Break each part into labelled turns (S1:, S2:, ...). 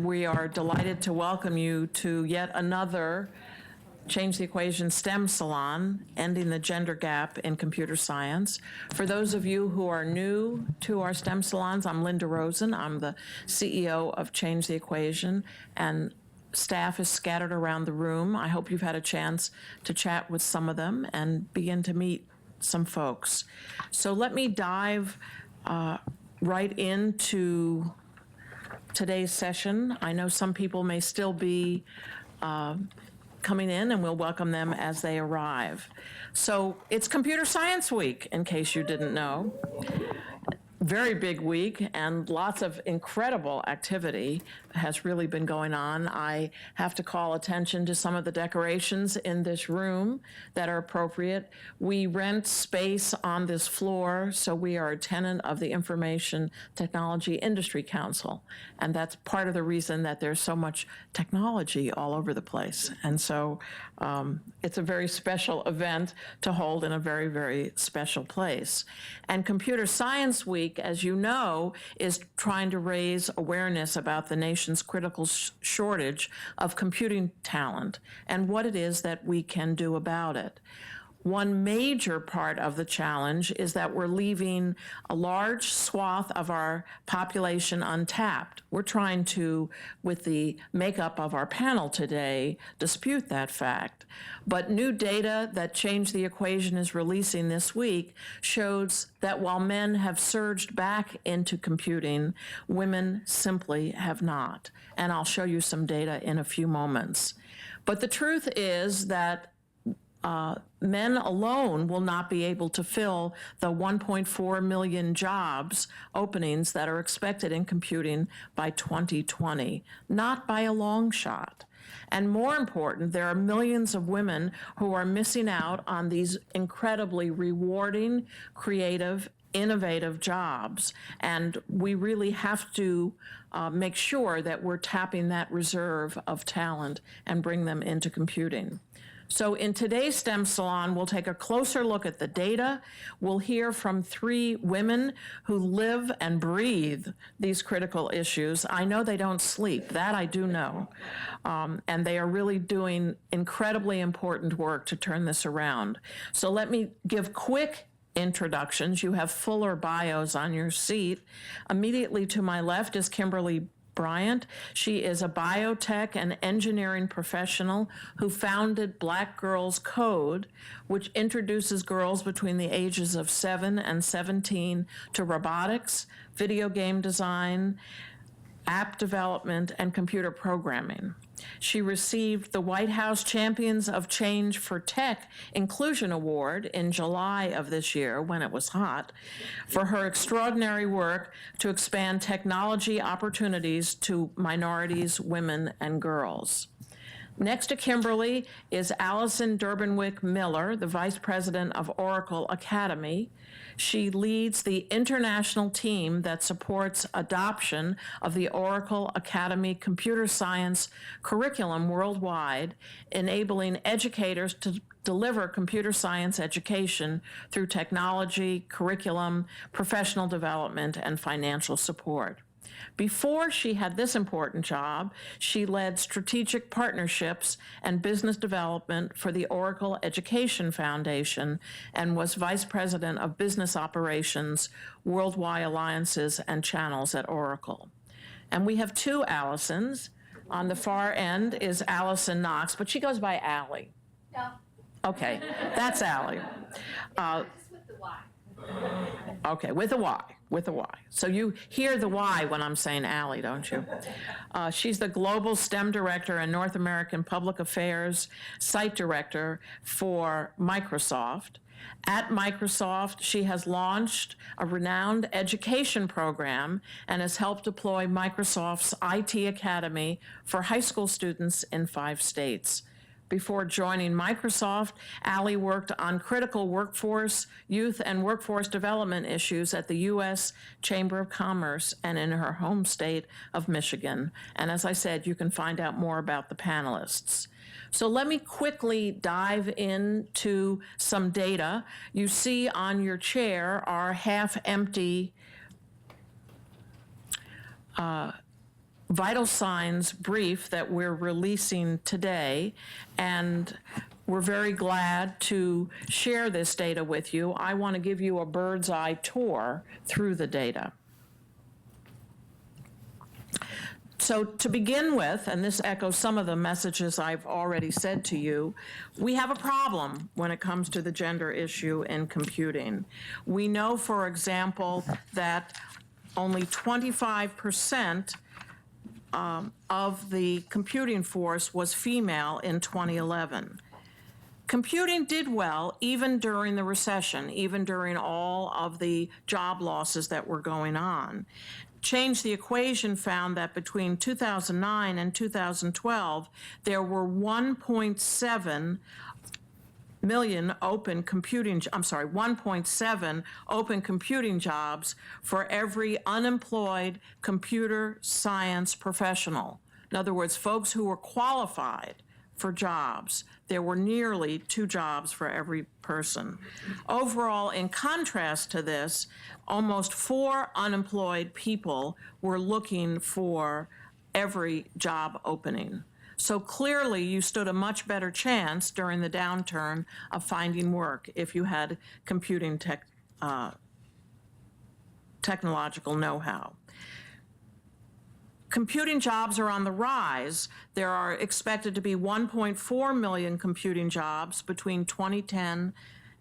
S1: We are delighted to welcome you to yet another Change the Equation STEM Salon, Ending the Gender Gap in Computer Science. For those of you who are new to our STEM salons, I'm Linda Rosen. I'm the CEO of Change the Equation, and staff is scattered around the room. I hope you've had a chance to chat with some of them and begin to meet some folks. So let me dive right into today's session. I know some people may still be coming in, and we'll welcome them as they arrive. So it's Computer Science Week, in case you didn't know. Very big week, and lots of incredible activity has really been going on. I have to call attention to some of the decorations in this room that are appropriate. We rent space on this floor, so we are a tenant of the Information Technology Industry Council, and that's part of the reason that there's so much technology all over the place. And so it's a very special event to hold in a very, very special place. And Computer Science Week, as you know, is trying to raise awareness about the nation's critical shortage of computing talent and what it is that we can do about it. One major part of the challenge is that we're leaving a large swath of our population untapped. We're trying to, with the makeup of our panel today, dispute that fact. But new data that Change the Equation is releasing this week shows that while men have surged back into computing, women simply have not. And I'll show you some data in a few moments. But the truth is that men alone will not be able to fill the 1.4 million jobs openings that are expected in computing by 2020, not by a long shot. And more important, there are millions of women who are missing out on these incredibly rewarding, creative, innovative jobs. And we really have to make sure that we're tapping that reserve of talent and bring them into computing. So in today's STEM Salon, we'll take a closer look at the data. We'll hear from 3 women who live and breathe these critical issues. I know they don't sleep, that I do know. And they are really doing incredibly important work to turn this around. So let me give quick introductions. You have fuller bios on your seat. Immediately to my left is Kimberly Bryant. She is a biotech and engineering professional who founded Black Girls Code, which introduces girls between the ages of 7 and 17 to robotics, video game design, app development, and computer programming. She received the White House Champions of Change for Tech Inclusion Award in July of this year, when it was hot, for her extraordinary work to expand technology opportunities to minorities, women, and girls. Next to Kimberly is Alison Derbenwick Miller, the Vice President of Oracle Academy. She leads the international team that supports adoption of the Oracle Academy Computer Science curriculum worldwide, enabling educators to deliver computer science education through technology, curriculum, professional development, and financial support. Before she had this important job, she led strategic partnerships and business development for the Oracle Education Foundation and was vice president of business operations, worldwide alliances, and channels at Oracle. And we have 2 Allisons. On the far end is Allyson Knox, but she goes by Allie.
S2: No.
S1: Okay, that's Allie.
S2: Just with the Y.
S1: Okay, with a Y, with a Y. So you hear the Y when I'm saying Allie, don't you? She's the Global STEM Director and North American Public Affairs Site Director for Microsoft. At Microsoft, she has launched a renowned education program and has helped deploy Microsoft's IT Academy for high school students in 5 states. Before joining Microsoft, Allie worked on critical workforce, youth, and workforce development issues at the U.S. Chamber of Commerce and in her home state of Michigan. And as I said, you can find out more about the panelists. So let me quickly dive into some data. You see on your chair are half-empty vital signs brief that we're releasing today, and we're very glad to share this data with you. I want to give you a bird's eye tour through the data. So to begin with, and this echoes some of the messages I've already said to you, we have a problem when it comes to the gender issue in computing. We know, for example, that only 25% of the computing force was female in 2011. Computing did well even during the recession, even during all of the job losses that were going on. Change the Equation found that between 2009 and 2012, there were 1.7 million open computing, 1.7 open computing jobs for every unemployed computer science professional. In other words, folks who were qualified for jobs. There were nearly 2 jobs for every person. Overall, in contrast to this, almost 4 unemployed people were looking for every job opening. So clearly, you stood a much better chance during the downturn of finding work if you had computing technological know-how. Computing jobs are on the rise. There are expected to be 1.4 million computing jobs between 2010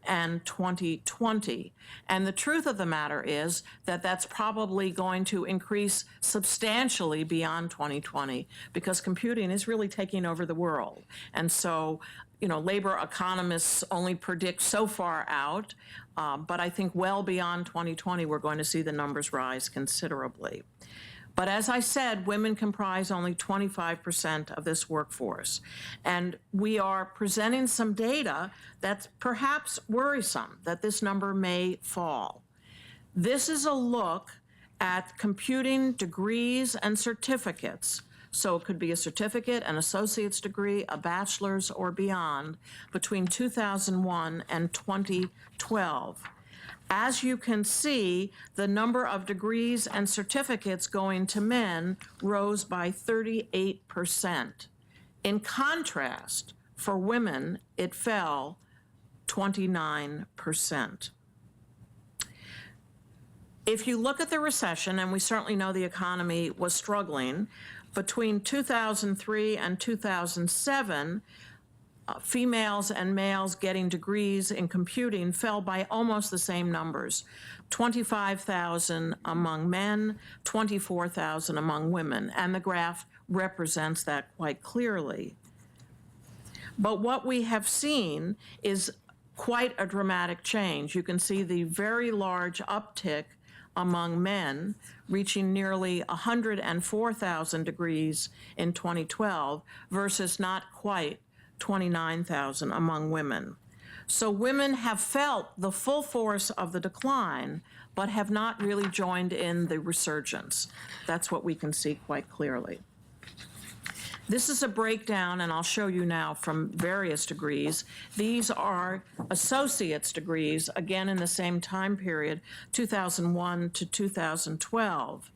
S1: and 2020. And the truth of the matter is that that's probably going to increase substantially beyond 2020 because computing is really taking over the world. And so, labor economists only predict so far out, but I think well beyond 2020, we're going to see the numbers rise considerably. But as I said, women comprise only 25% of this workforce. And we are presenting some data that's perhaps worrisome, that this number may fall. This is a look at computing degrees and certificates. So it could be a certificate, an associate's degree, a bachelor's, or beyond, between 2001 and 2012. As you can see, the number of degrees and certificates going to men rose by 38%. In contrast, for women, it fell 29%. If you look at the recession, and we certainly know the economy was struggling, between 2003 and 2007, females and males getting degrees in computing fell by almost the same numbers, 25,000 among men, 24,000 among women, and the graph represents that quite clearly. But what we have seen is quite a dramatic change. You can see the very large uptick among men, reaching nearly 104,000 degrees in 2012 versus not quite 29,000 among women. So women have felt the full force of the decline, but have not really joined in the resurgence. That's what we can see quite clearly. This is a breakdown, and I'll show you now, from various degrees. These are associate's degrees, again in the same time period, 2001 to 2012.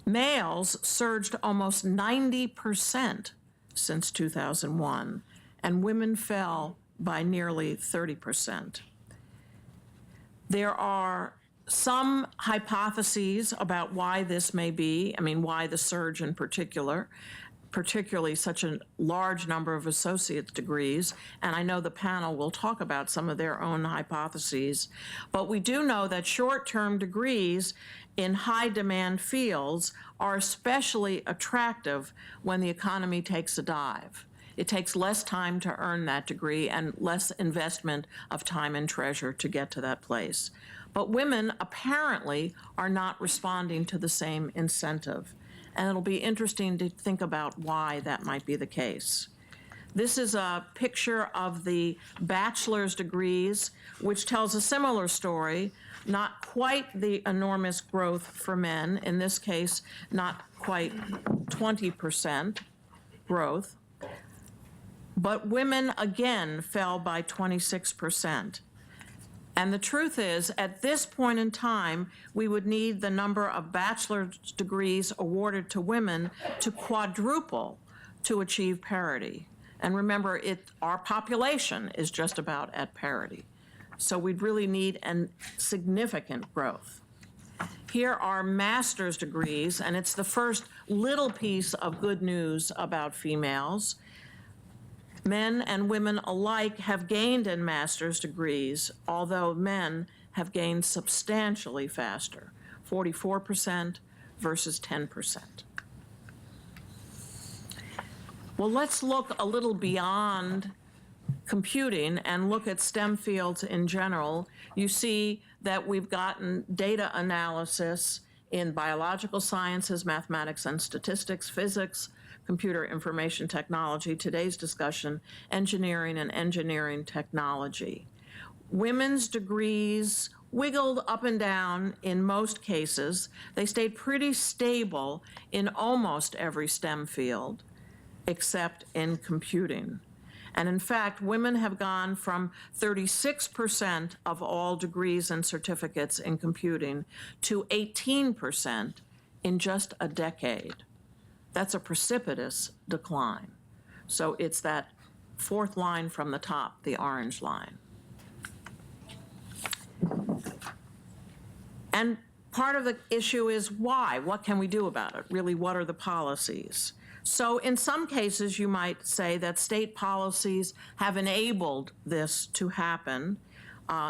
S1: Males surged almost 90% since 2001, and women fell by nearly 30%. There are some hypotheses about why this may be, why the surge in particularly such a large number of associate's degrees, and I know the panel will talk about some of their own hypotheses, but we do know that short-term degrees in high-demand fields are especially attractive when the economy takes a dive. It takes less time to earn that degree and less investment of time and treasure to get to that place. But women apparently are not responding to the same incentive, and it'll be interesting to think about why that might be the case. This is a picture of the bachelor's degrees, which tells a similar story. Not quite the enormous growth for men, in this case, not quite 20% growth, but women again fell by 26%. And the truth is, at this point in time, we would need the number of bachelor's degrees awarded to women to quadruple to achieve parity. And remember, our population is just about at parity. So we'd really need a significant growth. Here are master's degrees, and it's the first little piece of good news about females. Men and women alike have gained in master's degrees, although men have gained substantially faster, 44% versus 10%. Well, let's look a little beyond computing and look at STEM fields in general. You see that we've gotten data analysis in biological sciences, mathematics and statistics, physics, computer information technology, today's discussion, engineering and engineering technology. Women's degrees wiggled up and down in most cases. They stayed pretty stable in almost every STEM field, except in computing. And in fact, women have gone from 36% of all degrees and certificates in computing to 18% in just a decade. That's a precipitous decline. So it's that fourth line from the top, the orange line. And part of the issue is why? What can we do about it? Really, what are the policies? So in some cases, you might say that state policies have enabled this to happen.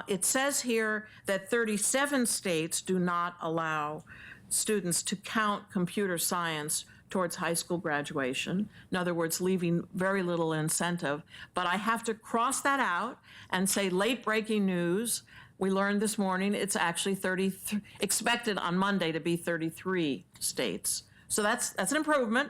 S1: It says here that 37 states do not allow students to count computer science towards high school graduation. In other words, leaving very little incentive. But I have to cross that out and say late breaking news. We learned this morning it's actually expected on Monday to be 33 states. So that's an improvement.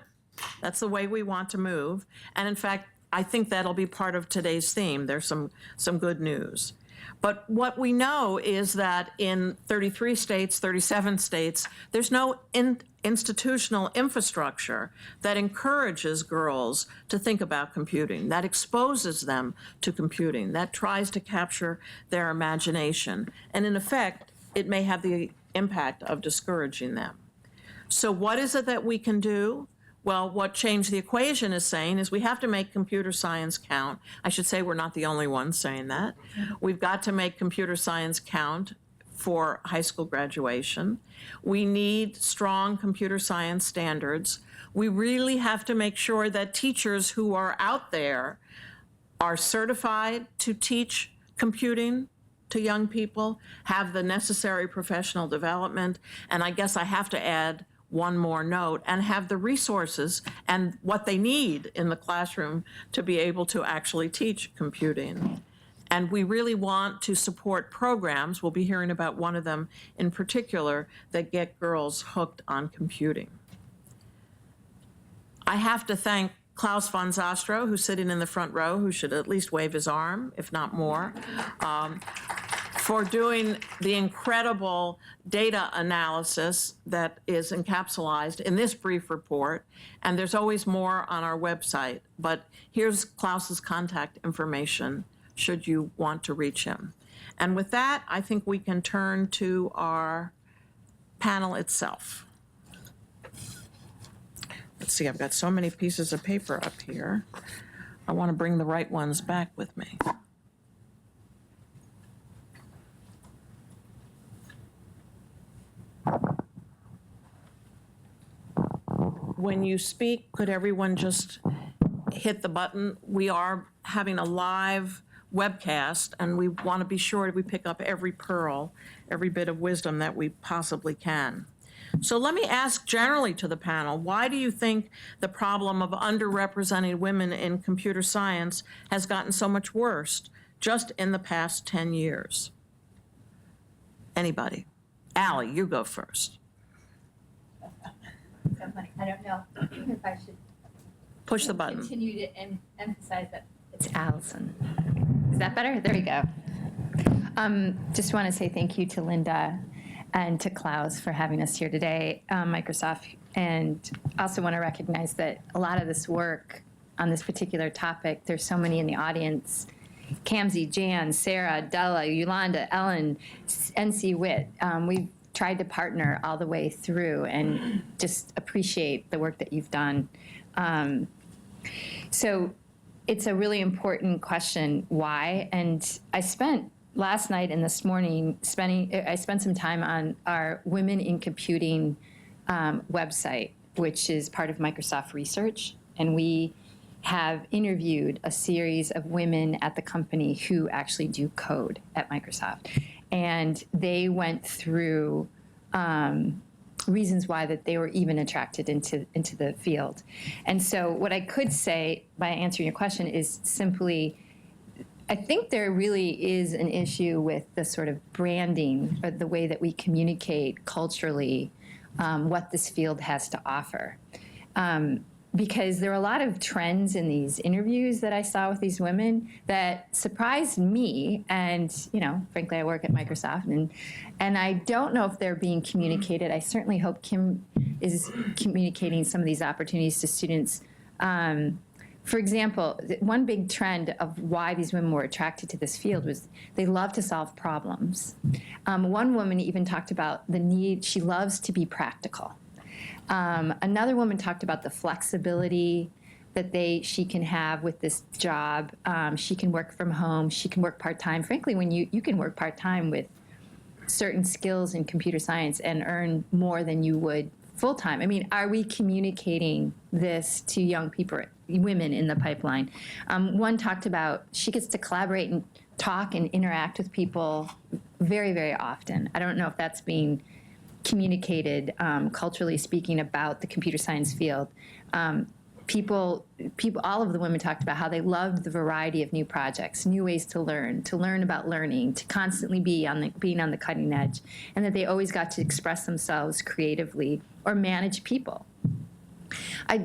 S1: That's the way we want to move. And in fact, I think that'll be part of today's theme. There's some good news. But what we know is that in 33 states, 37 states, there's no institutional infrastructure that encourages girls to think about computing, that exposes them to computing, that tries to capture their imagination. And in effect, it may have the impact of discouraging them. So what is it that we can do? Well, what Change the Equation is saying is we have to make computer science count. I should say we're not the only ones saying that. We've got to make computer science count for high school graduation. We need strong computer science standards. We really have to make sure that teachers who are out there are certified to teach computing to young people, have the necessary professional development, and I guess I have to add one more note, and have the resources and what they need in the classroom to be able to actually teach computing. And we really want to support programs, we'll be hearing about one of them in particular, that get girls hooked on computing. I have to thank Klaus von Zastro, who's sitting in the front row, who should at least wave his arm, if not more, for doing the incredible data analysis that is encapsulated in this brief report. And there's always more on our website, but here's Klaus's contact information should you want to reach him. And with that, I think we can turn to our panel itself. Let's see, I've got so many pieces of paper up here. I want to bring the right ones back with me. When you speak, could everyone just hit the button? We are having a live webcast, and we want to be sure we pick up every pearl, every bit of wisdom that we possibly can. So let me ask generally to the panel, why do you think the problem of underrepresented women in computer science has gotten so much worse just in the past 10 years? Anybody? Allie, you go first.
S2: I don't know if I should
S1: Push the button.
S2: continue to emphasize that.
S3: It's Allyson. Is that better? There we go. Just want to say thank you to Linda and to Klaus for having us here today, Microsoft, and also want to recognize that a lot of this work on this particular topic, there's so many in the audience, Kamsi, Jan, Sarah, Della, Yolanda, Ellen, NC Witt. We've tried to partner all the way through and just appreciate the work that you've done. So it's a really important question, why? And I spent last night and this morning I spent some time on our Women in Computing website, which is part of Microsoft Research. And we have interviewed a series of women at the company who actually do code at Microsoft. And they went through reasons why that they were even attracted into the field. And so what I could say by answering your question is simply, I think there really is an issue with the sort of branding or the way that we communicate culturally what this field has to offer. Because there are a lot of trends in these interviews that I saw with these women that surprised me. And, you know, frankly, I work at Microsoft, and I don't know if they're being communicated. I certainly hope Kim is communicating some of these opportunities to students. For example, one big trend of why these women were attracted to this field was they love to solve problems. One woman even talked about the need, she loves to be practical. Another woman talked about the flexibility that she can have with this job. She can work from home. She can work part-time. Frankly, when you can work part-time with certain skills in computer science and earn more than you would full-time. I mean, are we communicating this to young people, women in the pipeline? One talked about she gets to collaborate and talk and interact with people very, very often. I don't know if that's being communicated, culturally speaking, about the computer science field. People, all of the women talked about how they loved the variety of new projects, new ways to learn about learning, to constantly being on the cutting edge, and that they always got to express themselves creatively or manage people. I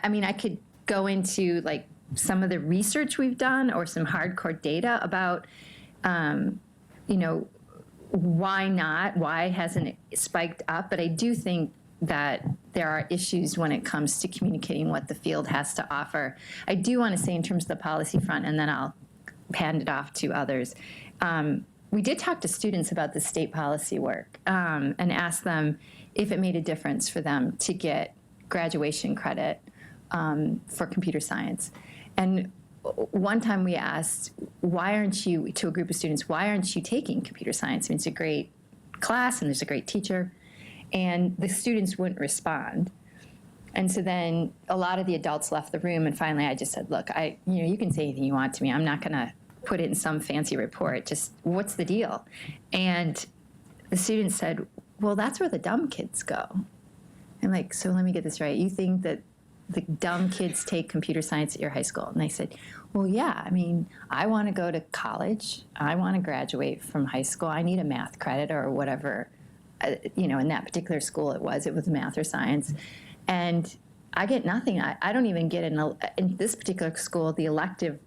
S3: mean, I could go into like some of the research we've done or some hardcore data about, you know, why not? Why hasn't it spiked up? But I do think that there are issues when it comes to communicating what the field has to offer. I do want to say in terms of the policy front, and then I'll hand it off to others. We did talk to students about the state policy work and asked them if it made a difference for them to get graduation credit for computer science. And one time we asked, why aren't you, to a group of students, why aren't you taking computer science? I mean, it's a great class and there's a great teacher. And the students wouldn't respond. And so then a lot of the adults left the room, and finally I just said, look, you can say anything you want to me. I'm not gonna put it in some fancy report, just what's the deal? And the students said, well, that's where the dumb kids go. I'm like, so let me get this right. You think that the dumb kids take computer science at your high school? And I said, well, yeah, I mean, I want to go to college. I want to graduate from high school. I need a math credit or whatever, you know, in that particular school it was math or science. And I get nothing. I don't even get in this particular school, the elective,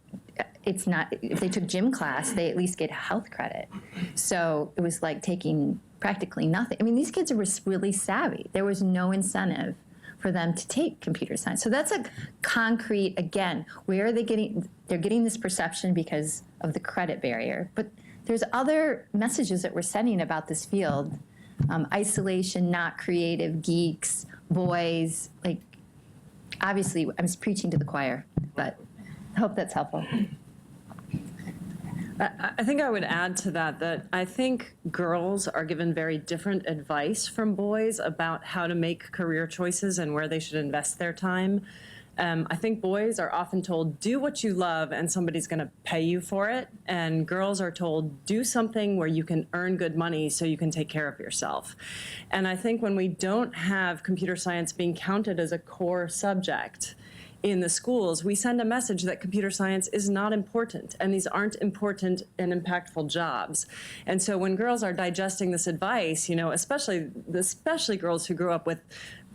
S3: it's not, if they took gym class, they at least get health credit. So it was like taking practically nothing. I mean, these kids are really savvy. There was no incentive for them to take computer science. So that's a concrete, again, where are they getting, they're getting this perception because of the credit barrier, but there's other messages that we're sending about this field. Isolation, not creative, geeks, boys, like, obviously I'm preaching to the choir, but I hope that's helpful.
S4: I think I would add to that I think girls are given very different advice from boys about how to make career choices and where they should invest their time. I think boys are often told, do what you love and somebody's going to pay you for it. And girls are told, do something where you can earn good money so you can take care of yourself. And I think when we don't have computer science being counted as a core subject in the schools, we send a message that computer science is not important, and these aren't important and impactful jobs. And so when girls are digesting this advice, you know, especially girls who grew up with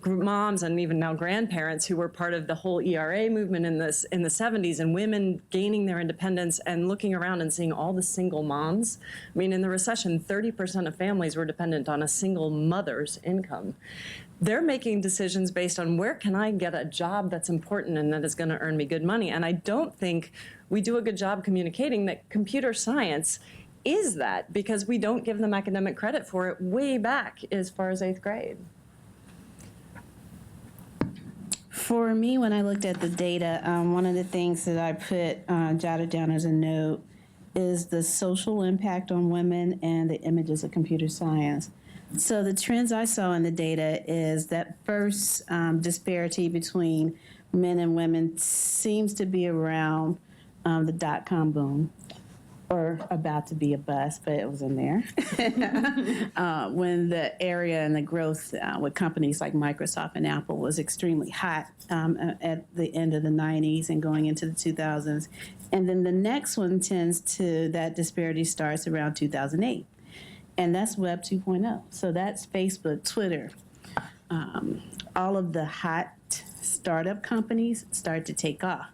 S4: moms and even now grandparents who were part of the whole ERA movement in the 70s, and women gaining their independence and looking around and seeing all the single moms. I mean, in the recession, 30% of families were dependent on a single mother's income. They're making decisions based on where can I get a job that's important and that is going to earn me good money. And I don't think we do a good job communicating that computer science is that, because we don't give them academic credit for it way back as far as 8th grade.
S5: For me, when I looked at the data, one of the things that I put jotted down as a note is the social impact on women and the images of computer science. So the trends I saw in the data is that first disparity between men and women seems to be around the dot-com boom, or about to be a bust, but it was in there. When the area and the growth with companies like Microsoft and Apple was extremely hot at the end of the 90s and going into the 2000s. And then the next one that disparity starts around 2008. And that's Web 2.0. So that's Facebook, Twitter. All of the hot startup companies start to take off.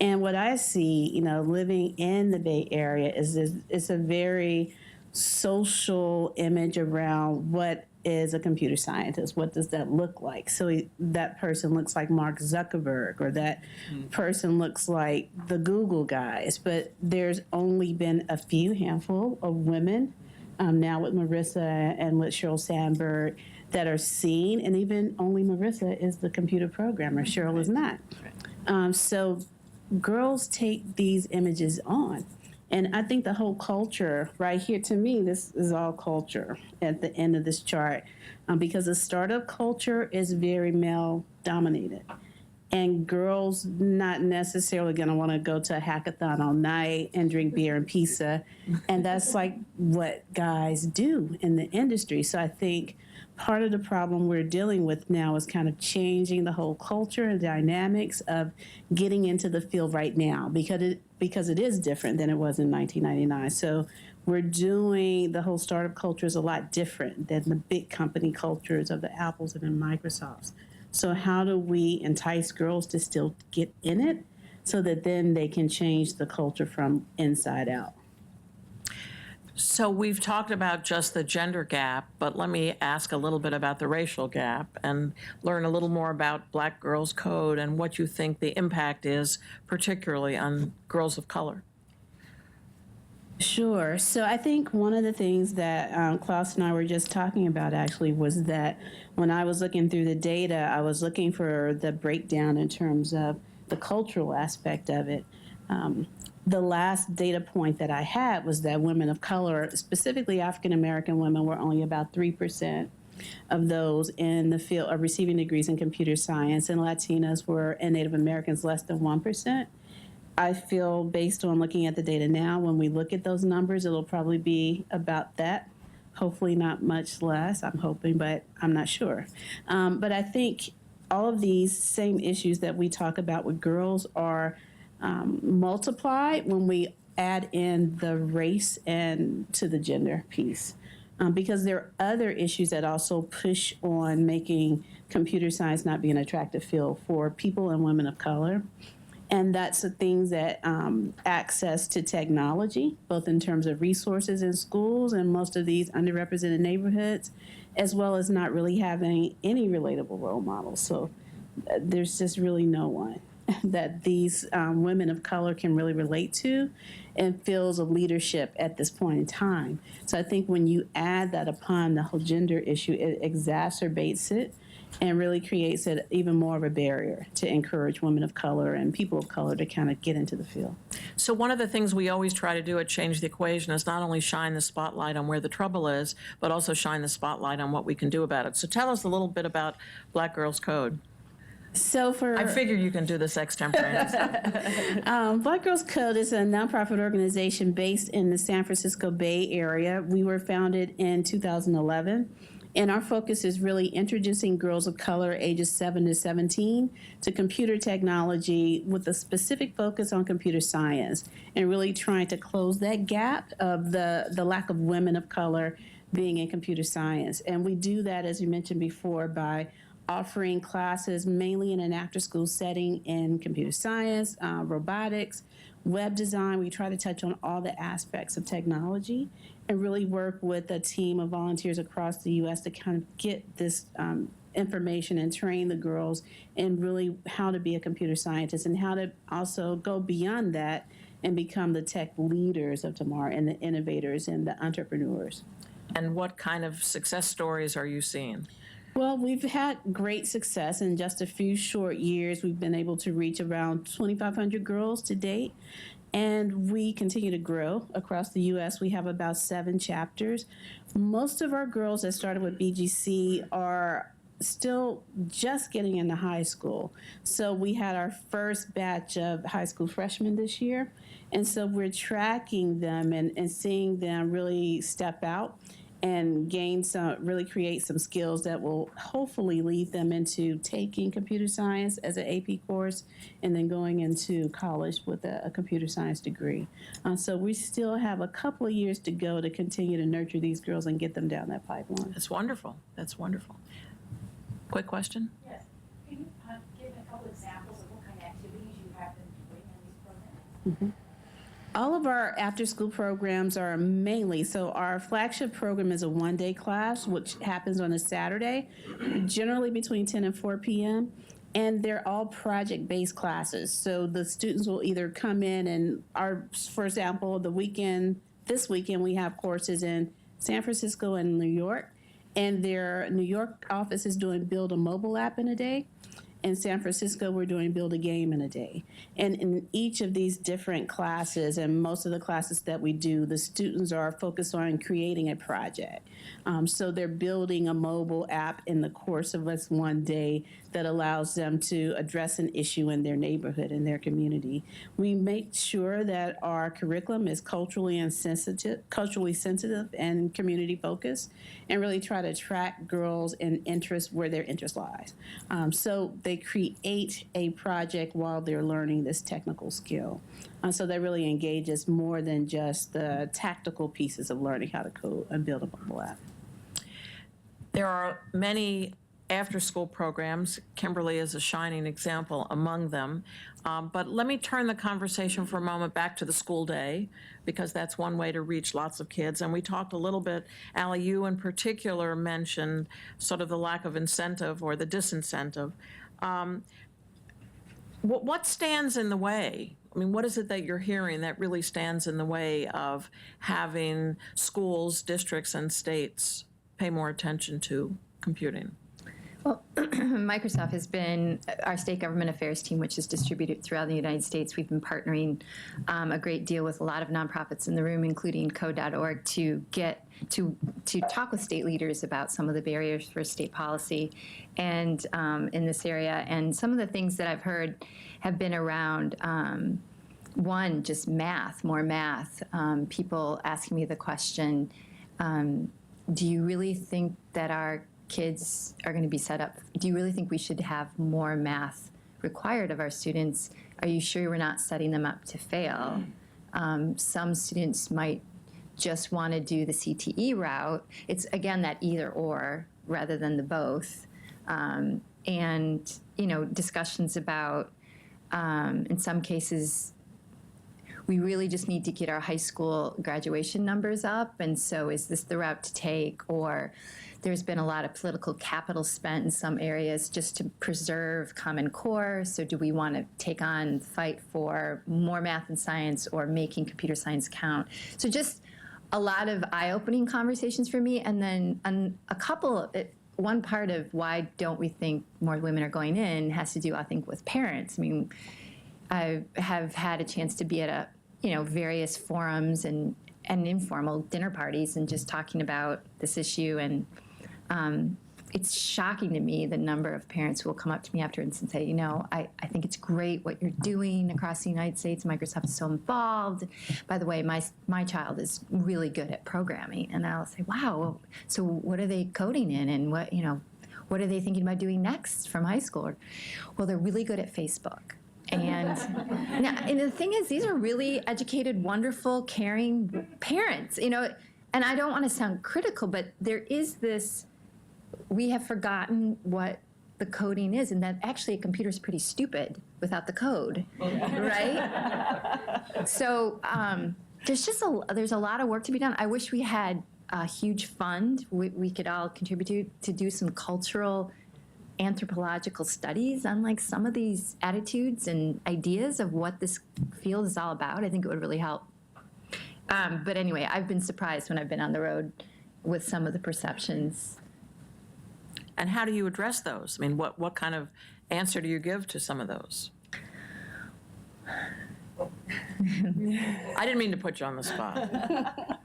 S5: And what I see, living in the Bay Area is it's a very social image around what is a computer scientist. What does that look like? So that person looks like Mark Zuckerberg, or that person looks like the Google guys. But there's only been a few handful of women now with Marissa and with Sheryl Sandberg that are seen, and even only Marissa is the computer programmer. Sheryl is not. So girls take these images on. And I think the whole culture right here, to me, this is all culture at the end of this chart, because the startup culture is very male dominated. And girls not necessarily going to want to go to a hackathon all night and drink beer and pizza. And that's like what guys do in the industry. So I think part of the problem we're dealing with now is kind of changing the whole culture and dynamics of getting into the field right now, because it is different than it was in 1999. So we're doing, the whole startup culture is a lot different than the big company cultures of the Apples and the Microsofts. So how do we entice girls to still get in it so that then they can change the culture from inside out?
S1: So we've talked about just the gender gap, but let me ask a little bit about the racial gap and learn a little more about Black Girls Code and what you think the impact is, particularly on girls of color.
S5: Sure. So I think one of the things that Klaus and I were just talking about actually was that when I was looking through the data, I was looking for the breakdown in terms of the cultural aspect of it. The last data point that I had was that women of color, specifically African American women, were only about 3% of those in the field of receiving degrees in computer science, and Latinas and Native Americans less than 1%. I feel, based on looking at the data now, when we look at those numbers, it'll probably be about that. Hopefully not much less, I'm hoping, but I'm not sure. But I think all of these same issues that we talk about with girls are multiplied when we add in the race and to the gender piece. Because there are other issues that also push on making computer science not be an attractive field for people and women of color. And that's the things that access to technology, both in terms of resources in schools and most of these underrepresented neighborhoods, as well as not really having any relatable role models. So there's just really no one that these women of color can really relate to and feels of leadership at this point in time. So I think when you add that upon the whole gender issue, it exacerbates it and really creates it even more of a barrier to encourage women of color and people of color to kind of get into the field.
S1: So one of the things we always try to do at Change the Equation is not only shine the spotlight on where the trouble is, but also shine the spotlight on what we can do about it. So tell us a little bit about Black Girls Code.
S5: So
S1: I figure you can do this extemporaneously.
S5: Black Girls Code is a nonprofit organization based in the San Francisco Bay Area. We were founded in 2011. And our focus is really introducing girls of color ages 7 to 17 to computer technology with a specific focus on computer science, and really trying to close that gap of the lack of women of color being in computer science. And we do that, as you mentioned before, by offering classes mainly in an after-school setting in computer science, robotics, web design. We try to touch on all the aspects of technology and really work with a team of volunteers across the U.S. to kind of get this information and train the girls in really how to be a computer scientist and how to also go beyond that and become the tech leaders of tomorrow and the innovators and the entrepreneurs.
S1: And what kind of success stories are you seeing?
S5: Well, we've had great success. In just a few short years, we've been able to reach around 2,500 girls to date. And we continue to grow across the U.S. We have about 7 chapters. Most of our girls that started with BGC are still just getting into high school. So we had our first batch of high school freshmen this year. And so we're tracking them and seeing them really step out and really create some skills that will hopefully lead them into taking computer science as an AP course and then going into college with a computer science degree. So we still have a couple of years to go to continue to nurture these girls and get them down that pipeline.
S1: That's wonderful. That's wonderful. Quick question?
S6: Yes. Can you give a couple examples of what kind of activities you have been doing in these programs?
S5: All of our after-school programs are mainly, so our flagship program is a one-day class, which happens on a Saturday, generally between 10 and 4 p.m., and they're all project-based classes. So the students will either come in and for example, this weekend we have courses in San Francisco and New York, and their New York office is doing build a mobile app in a day. In San Francisco, we're doing build a game in a day. And in each of these different classes, and most of the classes that we do, the students are focused on creating a project. So they're building a mobile app in the course of this one day that allows them to address an issue in their neighborhood, in their community. We make sure that our curriculum is culturally sensitive and community focused, and really try to track girls and interest where their interest lies. So they create a project while they're learning this technical skill. So that really engages more than just the tactical pieces of learning how to code and build a mobile app.
S1: There are many after-school programs. Kimberly is a shining example among them. But let me turn the conversation for a moment back to the school day, because that's one way to reach lots of kids. And we talked a little bit, Allie, you in particular mentioned sort of the lack of incentive or the disincentive. What stands in the way? I mean, what is it that you're hearing that really stands in the way of having schools, districts, and states pay more attention to computing?
S3: Well, Microsoft has been our state government affairs team, which is distributed throughout the United States. We've been partnering a great deal with a lot of nonprofits in the room, including code.org, to talk with state leaders about some of the barriers for state policy and in this area. And some of the things that I've heard have been around, one, just more math. People asking me the question, do you really think that our kids are going to be set up? Do you really think we should have more math required of our students? Are you sure we're not setting them up to fail? Some students might just want to do the CTE route. It's, again, that either or rather than the both. And, discussions about, in some cases, we really just need to get our high school graduation numbers up. And so is this the route to take? Or there's been a lot of political capital spent in some areas just to preserve Common Core. So do we want to take on the fight for more math and science or making computer science count? So just a lot of eye-opening conversations for me. And then one part of why don't we think more women are going in has to do, I think, with parents. I mean, I have had a chance to be at various forums and informal dinner parties and just talking about this issue. And it's shocking to me the number of parents who will come up to me afterwards and say, I think it's great what you're doing across the United States. Microsoft is so involved. By the way, my child is really good at programming. And I'll say, wow, so what are they coding in? And what are they thinking about doing next from high school? Well, they're really good at Facebook. And the thing is, these are really educated, wonderful, caring parents, and I don't want to sound critical, but there is this, we have forgotten what the coding is, and that actually a computer's pretty stupid without the code, right? So there's a lot of work to be done. I wish we had a huge fund we could all contribute to do some cultural anthropological studies on like some of these attitudes and ideas of what this field is all about. I think it would really help. But anyway, I've been surprised when I've been on the road with some of the perceptions.
S1: And how do you address those? I mean, what kind of answer do you give to some of those? I didn't mean to put you on the spot.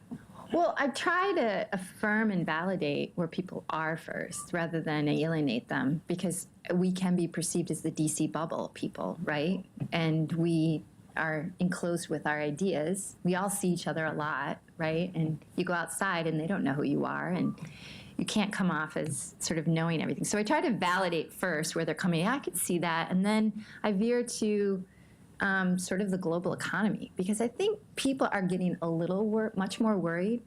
S3: Well, I try to affirm and validate where people are first rather than alienate them, because we can be perceived as the DC bubble people, right? And we are enclosed with our ideas. We all see each other a lot, right? And you go outside and they don't know who you are, and you can't come off as sort of knowing everything. So I try to validate first where they're coming. Yeah, I could see that. And then I veer to sort of the global economy, because I think people are getting a little much more worried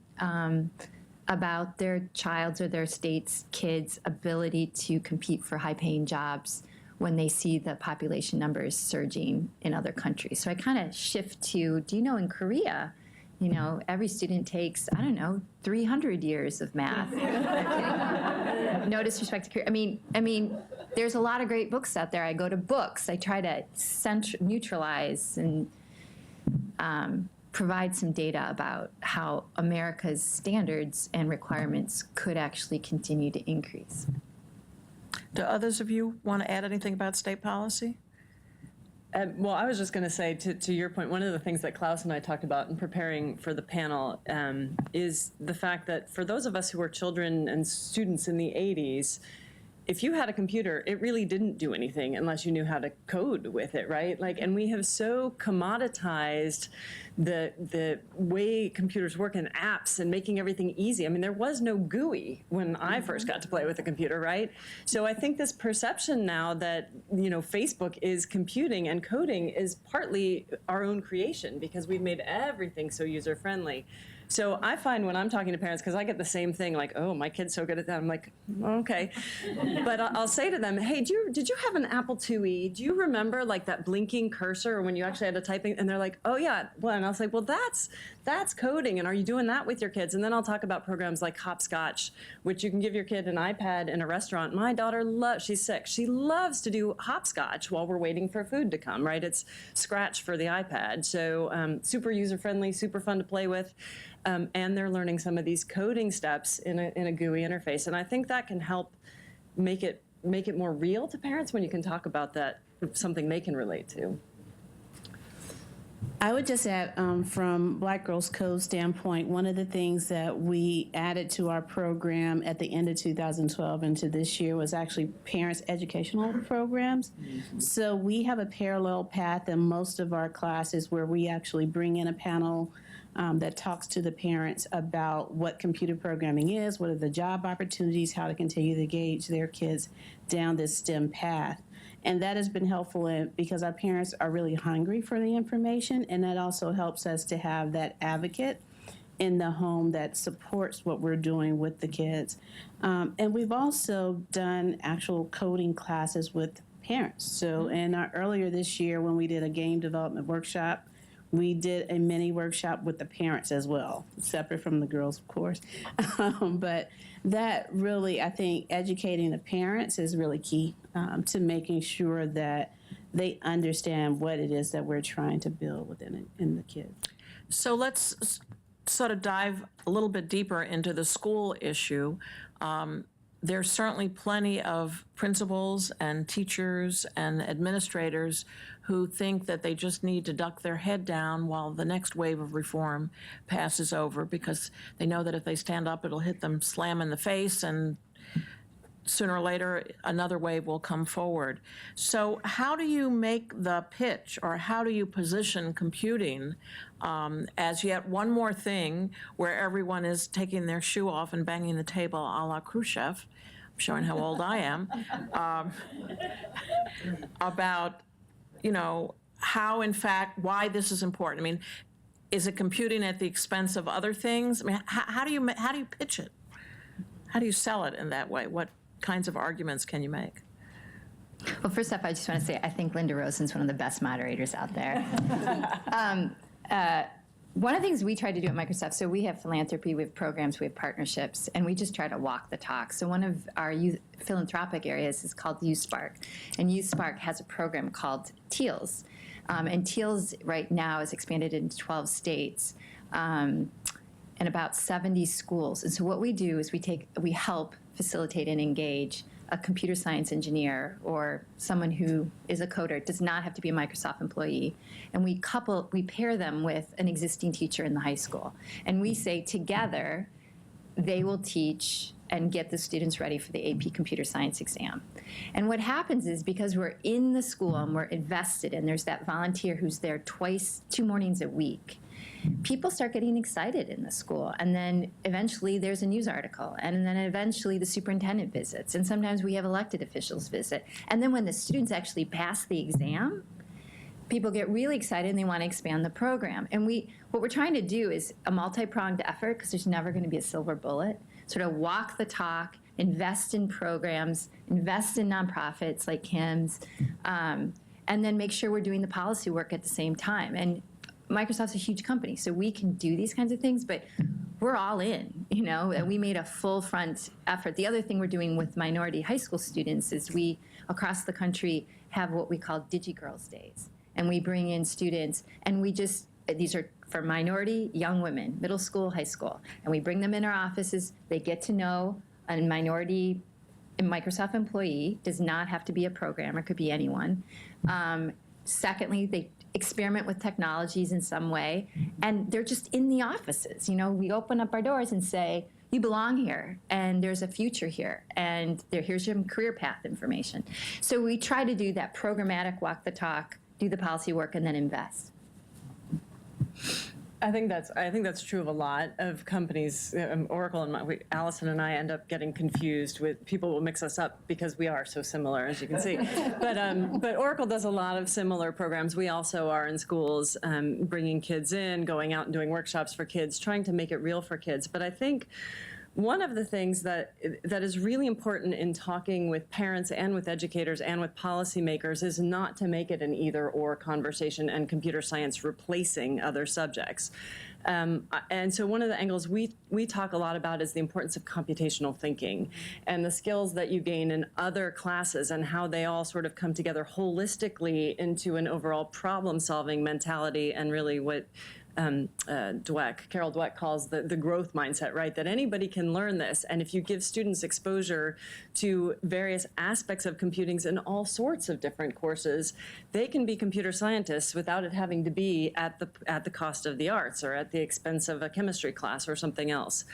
S3: about their child's or their state's kids' ability to compete for high-paying jobs when they see the population numbers surging in other countries. So I kind of shift to, do you know, in Korea, you know, every student takes, I don't know, 300 years of math. No disrespect to Korea. I mean, there's a lot of great books out there. I go to books. I try to neutralize and provide some data about how America's standards and requirements could actually continue to increase.
S1: Do others of you want to add anything about state policy?
S4: Well, I was just going to say, to your point, one of the things that Klaus and I talked about in preparing for the panel is the fact that for those of us who were children and students in the 80s, if you had a computer, it really didn't do anything unless you knew how to code with it, right? Like, and we have so commoditized the way computers work and apps and making everything easy. I mean, there was no GUI when I first got to play with a computer, right? So I think this perception now that, you know, Facebook is computing and coding is partly our own creation, because we've made everything so user-friendly. So I find when I'm talking to parents, because I get the same thing, like, oh, my kid's so good at that. I'm like, okay. But I'll say to them, hey, did you have an Apple IIe? Do you remember like that blinking cursor when you actually had to type in? And they're like, oh, yeah. Well, and I'll say, well, that's coding. And are you doing that with your kids? And then I'll talk about programs like Hopscotch, which you can give your kid an iPad in a restaurant. My daughter she's 6. She loves to do hopscotch while we're waiting for food to come, right? It's Scratch for the iPad. So super user-friendly, super fun to play with. And they're learning some of these coding steps in a GUI interface. And I think that can help make it more real to parents when you can talk about that, something they can relate to.
S5: I would just add, from Black Girls Code standpoint, one of the things that we added to our program at the end of 2012 into this year was actually parents' educational programs. So we have a parallel path in most of our classes where we actually bring in a panel that talks to the parents about what computer programming is, what are the job opportunities, how to continue to engage their kids down this STEM path. And that has been helpful because our parents are really hungry for the information, and that also helps us to have that advocate in the home that supports what we're doing with the kids. And we've also done actual coding classes with parents. So earlier this year when we did a game development workshop, we did a mini workshop with the parents as well, separate from the girls, of course. But that really, I think, educating the parents is really key to making sure that they understand what it is that we're trying to build within in the kids.
S1: So let's sort of dive a little bit deeper into the school issue. There's certainly plenty of principals and teachers and administrators who think that they just need to duck their head down while the next wave of reform passes over, because they know that if they stand up, it'll hit them slam in the face, and sooner or later, another wave will come forward. So how do you make the pitch, or how do you position computing as yet one more thing where everyone is taking their shoe off and banging the table a la Khrushchev, I'm showing how old I am, about, you know, how, in fact, why this is important? I mean, is it computing at the expense of other things? I mean, how do you pitch it? How do you sell it in that way? What kinds of arguments can you make?
S3: Well, first off, I just want to say I think Linda Rosen's one of the best moderators out there. One of the things we try to do at Microsoft, so we have philanthropy, we have programs, we have partnerships, and we just try to walk the talk. So one of our youth philanthropic areas is called Youth Spark, and Youth Spark has a program called TEALS. And TEALS right now is expanded into 12 states and about 70 schools. And so what we do is we help facilitate and engage a computer science engineer or someone who is a coder. It does not have to be a Microsoft employee. And we pair them with an existing teacher in the high school. And we say together, they will teach and get the students ready for the AP computer science exam. And what happens is because we're in the school and we're invested and there's that volunteer who's there 2 mornings a week, people start getting excited in the school. And then eventually there's a news article. And then eventually the superintendent visits. And sometimes we have elected officials visit. And then when the students actually pass the exam, people get really excited and they want to expand the program. And what we're trying to do is a multi-pronged effort, because there's never going to be a silver bullet, sort of walk the talk, invest in programs, invest in nonprofits like Kim's, and then make sure we're doing the policy work at the same time. And Microsoft's a huge company, so we can do these kinds of things, but we're all in, and we made a full front effort. The other thing we're doing with minority high school students is we, across the country, have what we call DigiGirls Days. And we bring in students, and these are for minority young women, middle school, high school. And we bring them in our offices. They get to know a minority Microsoft employee, does not have to be a programmer, could be anyone. Secondly, they experiment with technologies in some way, and they're just in the offices. We open up our doors and say, you belong here, and there's a future here, and here's your career path information. So we try to do that programmatic walk the talk, do the policy work, and then invest.
S4: I think that's true of a lot of companies. Oracle and Allyson and I end up getting confused with people will mix us up because we are so similar, as you can see. But Oracle does a lot of similar programs. We also are in schools, bringing kids in, going out and doing workshops for kids, trying to make it real for kids. But I think one of the things that is really important in talking with parents and with educators and with policymakers is not to make it an either-or conversation and computer science replacing other subjects. And so one of the angles we talk a lot about is the importance of computational thinking and the skills that you gain in other classes and how they all sort of come together holistically into an overall problem-solving mentality and really what Carol Dweck calls the growth mindset, right? That anybody can learn this. And if you give students exposure to various aspects of computing in all sorts of different courses, they can be computer scientists without it having to be at the cost of the arts or at the expense of a chemistry class or something else.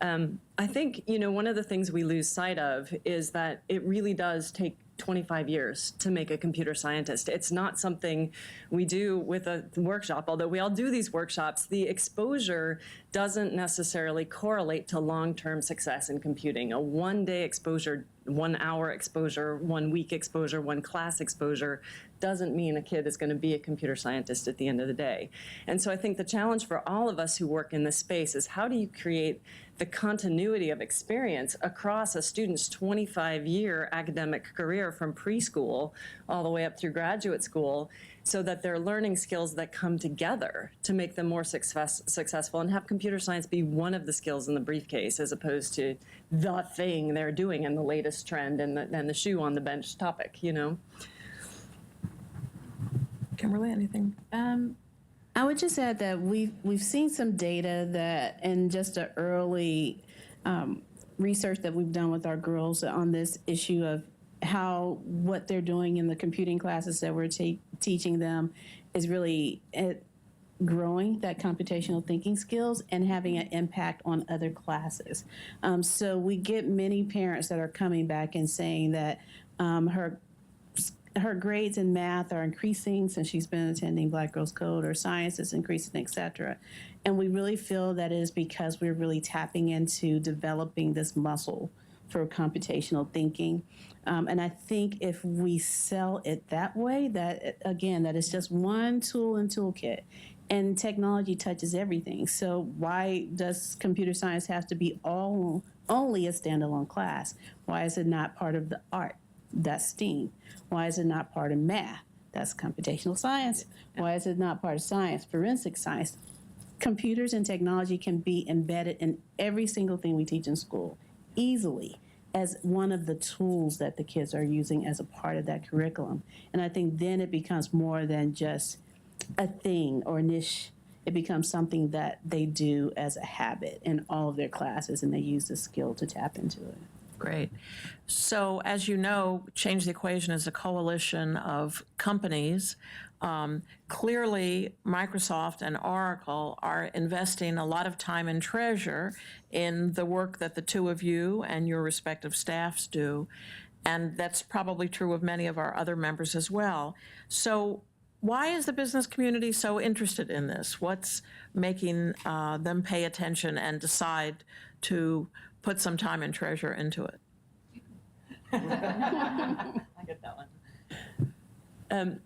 S4: I think, one of the things we lose sight of is that it really does take 25 years to make a computer scientist. It's not something we do with a workshop, although we all do these workshops. The exposure doesn't necessarily correlate to long-term success in computing. A one-day exposure, 1 hour exposure, 1 week exposure, 1 class exposure doesn't mean a kid is going to be a computer scientist at the end of the day. And so I think the challenge for all of us who work in this space is how do you create the continuity of experience across a student's 25-year academic career from preschool all the way up through graduate school so that they're learning skills that come together to make them more successful and have computer science be one of the skills in the briefcase as opposed to the thing they're doing in the latest trend and the shoe on the bench topic,
S1: Kimberly, anything?
S5: I would just add that we've seen some data that in just the early research that we've done with our girls on this issue of how what they're doing in the computing classes that we're teaching them is really growing that computational thinking skills and having an impact on other classes. So we get many parents that are coming back and saying that her grades in math are increasing since she's been attending Black Girls Code, or science is increasing, et cetera. And we really feel that is because we're really tapping into developing this muscle for computational thinking. And I think if we sell it that way, that is just one tool and toolkit. And technology touches everything. So why does computer science have to be only a standalone class? Why is it not part of the art That's STEAM. Why is it not part of math? That's computational science. Why is it not part of science? Forensic science. Computers and technology can be embedded in every single thing we teach in school easily as one of the tools that the kids are using as a part of that curriculum. And I think then it becomes more than just a thing or niche. It becomes something that they do as a habit in all of their classes, and they use the skill to tap into it.
S1: Great. So as you know, Change the Equation is a coalition of companies. Clearly, Microsoft and Oracle are investing a lot of time and treasure in the work that the two of you and your respective staffs do. And that's probably true of many of our other members as well. So why is the business community so interested in this? What's making them pay attention and decide to put some time and treasure into it?
S4: I get that one.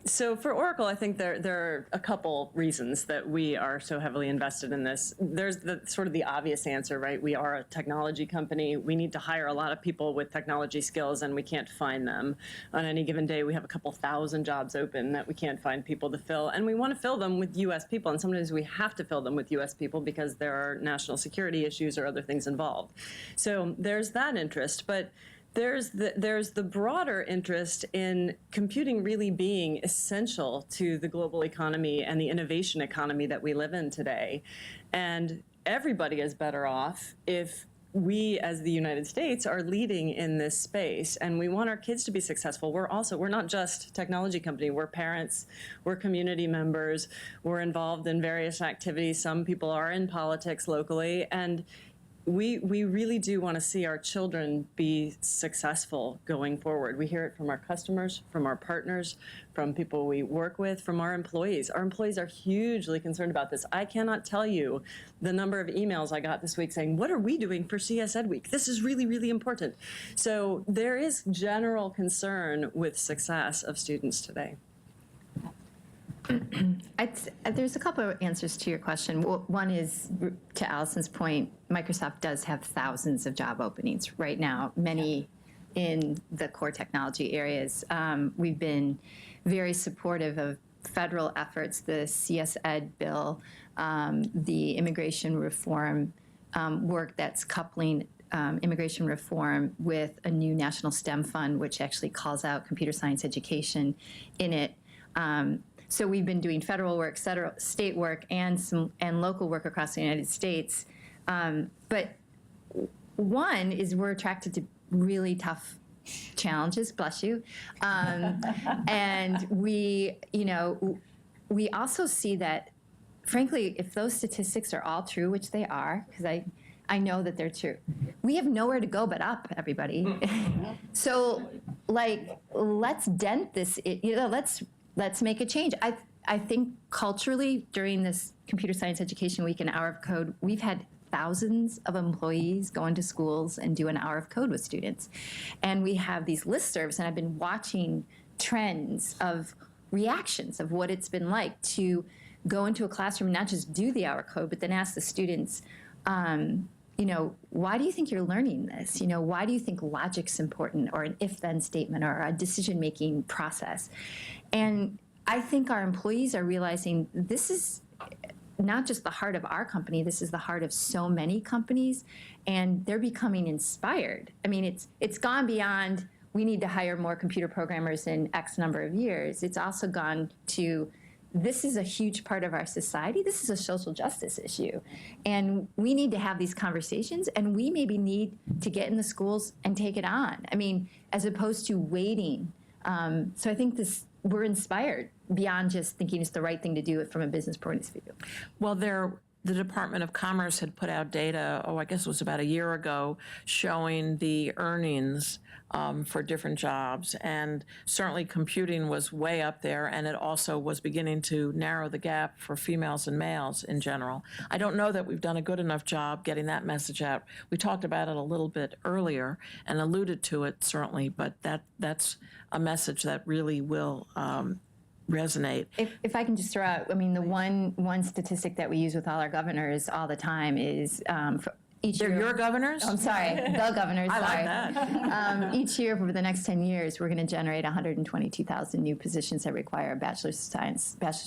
S4: So for Oracle, I think there are a couple reasons that we are so heavily invested in this. There's the sort of the obvious answer, right? We are a technology company. We need to hire a lot of people with technology skills, and we can't find them. On any given day, we have a couple thousand jobs open that we can't find people to fill, and we want to fill them with U.S. people, and sometimes we have to fill them with U.S. people because there are national security issues or other things involved. So there's that interest, but there's the broader interest in computing really being essential to the global economy and the innovation economy that we live in today. And everybody is better off if we, as the United States, are leading in this space, and we want our kids to be successful. We're not just a technology company. We're parents, we're community members, we're involved in various activities. Some people are in politics locally, and we really do want to see our children be successful going forward. We hear it from our customers, from our partners, from people we work with, from our employees. Our employees are hugely concerned about this. I cannot tell you the number of emails I got this week saying, what are we doing for CS Ed Week? This is really, really important. So there is general concern with success of students today.
S3: There's a couple of answers to your question. One is, to Allison's point, Microsoft does have thousands of job openings right now, many in the core technology areas. We've been very supportive of federal efforts, the CS Ed bill, the immigration reform work that's coupling immigration reform with a new national STEM fund, which actually calls out computer science education in it. So we've been doing federal work, state work, and local work across the United States. But one is we're attracted to really tough challenges, bless you. And we also see that, frankly, if those statistics are all true, which they are, because I know that they're true, we have nowhere to go but up, everybody. So, let's dent this, let's make a change. I think culturally, during this Computer Science Education Week and Hour of Code, we've had thousands of employees go into schools and do an hour of code with students. And we have these listservs, and I've been watching trends of reactions of what it's been like to go into a classroom and not just do the hour of code, but then ask the students, why do you think you're learning this? Why do you think logic's important, or an if-then statement, or a decision-making process? And I think our employees are realizing this is not just the heart of our company, this is the heart of so many companies, and they're becoming inspired. I mean, it's gone beyond, we need to hire more computer programmers in X number of years. It's also gone to, this is a huge part of our society. This is a social justice issue. And we need to have these conversations, and we maybe need to get in the schools and take it on. I mean, as opposed to waiting. So I think we're inspired beyond just thinking it's the right thing to do from a business point of view.
S1: Well, the Department of Commerce had put out data, I guess it was about a year ago, showing the earnings for different jobs. And certainly computing was way up there, and it also was beginning to narrow the gap for females and males in general. I don't know that we've done a good enough job getting that message out. We talked about it a little bit earlier and alluded to it, certainly, but that's a message that really will resonate.
S3: If I can just throw out, I mean, the one statistic that we use with all our governors all the time is each
S1: They're
S3: year.
S1: your governors?
S3: I'm sorry, the governors,
S1: I
S3: sorry.
S1: like that.
S3: Each year over the next 10 years, we're going to generate 122,000 new positions that require a bachelor's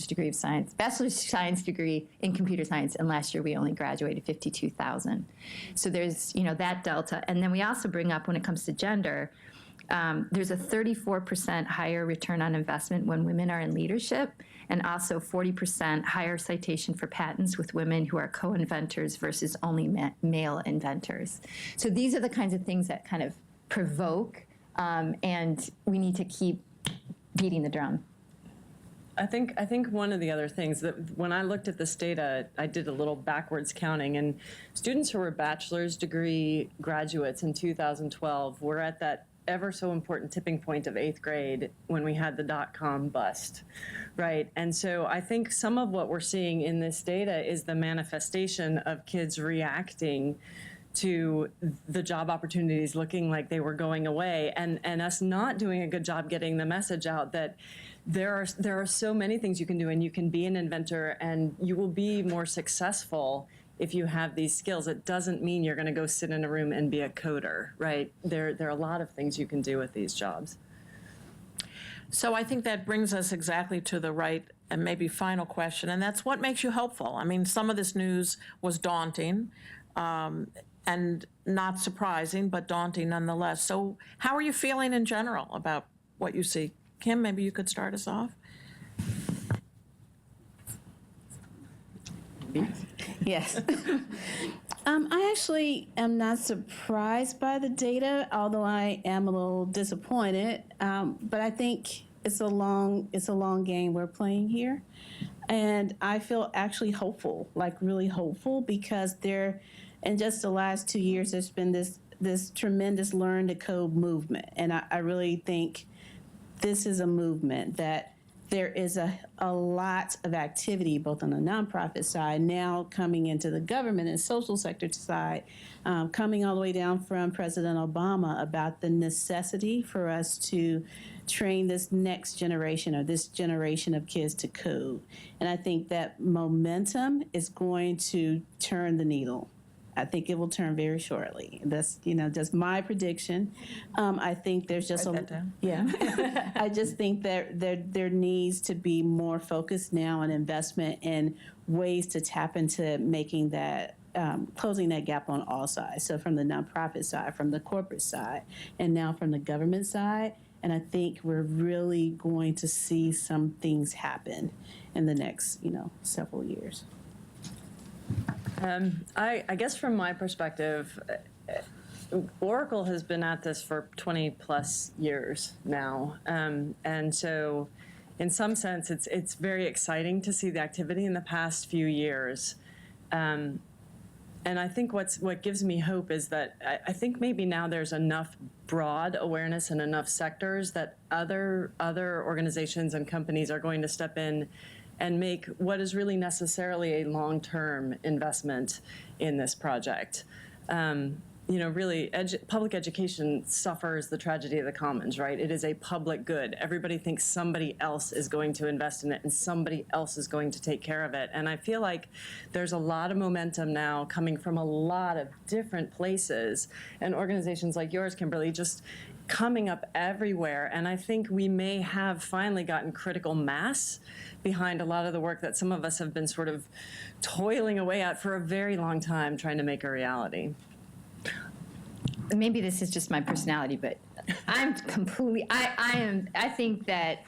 S3: degree of science, bachelor's science degree in computer science, and last year we only graduated 52,000. So there's, that delta. And then we also bring up, when it comes to gender, there's a 34% higher return on investment when women are in leadership, and also 40% higher citation for patents with women who are co-inventors versus only male inventors. So these are the kinds of things that kind of provoke, and we need to keep beating the drum.
S4: I think one of the other things that when I looked at this data, I did a little backwards counting, and students who were bachelor's degree graduates in 2012 were at that ever so important tipping point of 8th grade when we had the dot-com bust, right? And so I think some of what we're seeing in this data is the manifestation of kids reacting to the job opportunities looking like they were going away, and us not doing a good job getting the message out that there are so many things you can do, and you can be an inventor, and you will be more successful if you have these skills. It doesn't mean you're going to go sit in a room and be a coder, right? There are a lot of things you can do with these jobs.
S1: So I think that brings us exactly to the right and maybe final question, and that's what makes you hopeful? I mean, some of this news was daunting and not surprising, but daunting nonetheless. So how are you feeling in general about what you see? Kim, maybe you could start us off.
S5: Yes. I actually am not surprised by the data, although I am a little disappointed. But I think it's a long game we're playing here. And I feel actually hopeful, like really hopeful, because in just the last 2 years, there's been this tremendous learn to code movement. And I really think this is a movement that there is a lot of activity, both on the nonprofit side, now coming into the government and social sector side, coming all the way down from President Obama about the necessity for us to train this next generation or this generation of kids to code. And I think that momentum is going to turn the needle. I think it will turn very shortly. That's, just my prediction. I think there's just
S1: Write that down.
S5: yeah. I just think that there needs to be more focus now on investment and ways to tap into making that, closing that gap on all sides. So from the nonprofit side, from the corporate side, and now from the government side. And I think we're really going to see some things happen in the next, several years.
S4: I guess from my perspective, Oracle has been at this for 20 plus years now. And so in some sense, it's very exciting to see the activity in the past few years. And I think what gives me hope is that I think maybe now there's enough broad awareness in enough sectors that other organizations and companies are going to step in and make what is really necessarily a long-term investment in this project. Really, public education suffers the tragedy of the commons, right? It is a public good. Everybody thinks somebody else is going to invest in it and somebody else is going to take care of it. And I feel like there's a lot of momentum now coming from a lot of different places, and organizations like yours, Kimberly, just coming up everywhere. And I think we may have finally gotten critical mass behind a lot of the work that some of us have been sort of toiling away at for a very long time, trying to make a reality.
S3: Maybe this is just my personality, but I'm completely, I think that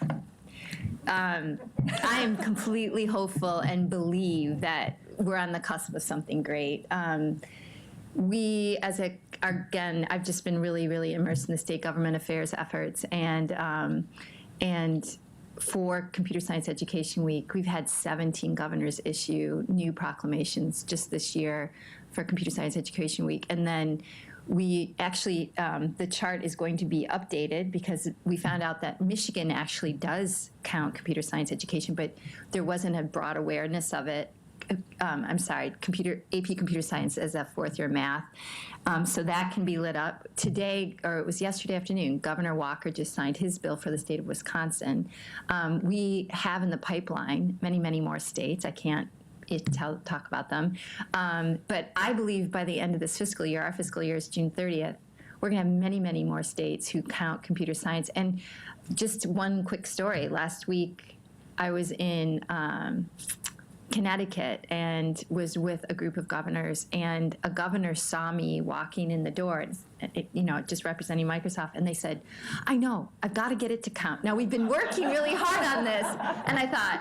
S3: I am completely hopeful and believe that we're on the cusp of something great. We, again, I've just been really, really immersed in the state government affairs efforts, and for Computer Science Education Week, we've had 17 governors issue new proclamations just this year for Computer Science Education Week. And then we actually, the chart is going to be updated because we found out that Michigan actually does count computer science education, but there wasn't a broad awareness of it. AP Computer Science as a fourth year math. So that can be lit up. Today, or it was yesterday afternoon, Governor Walker just signed his bill for the state of Wisconsin. We have in the pipeline many, many more states. I can't talk about them. But I believe by the end of this fiscal year, our fiscal year is June 30th, we're going to have many, many more states who count computer science. And just one quick story. Last week, I was in Connecticut and was with a group of governors, and a governor saw me walking in the door, just representing Microsoft, and they said, I know, I've got to get it to count. Now, we've been working really hard on this, and I thought,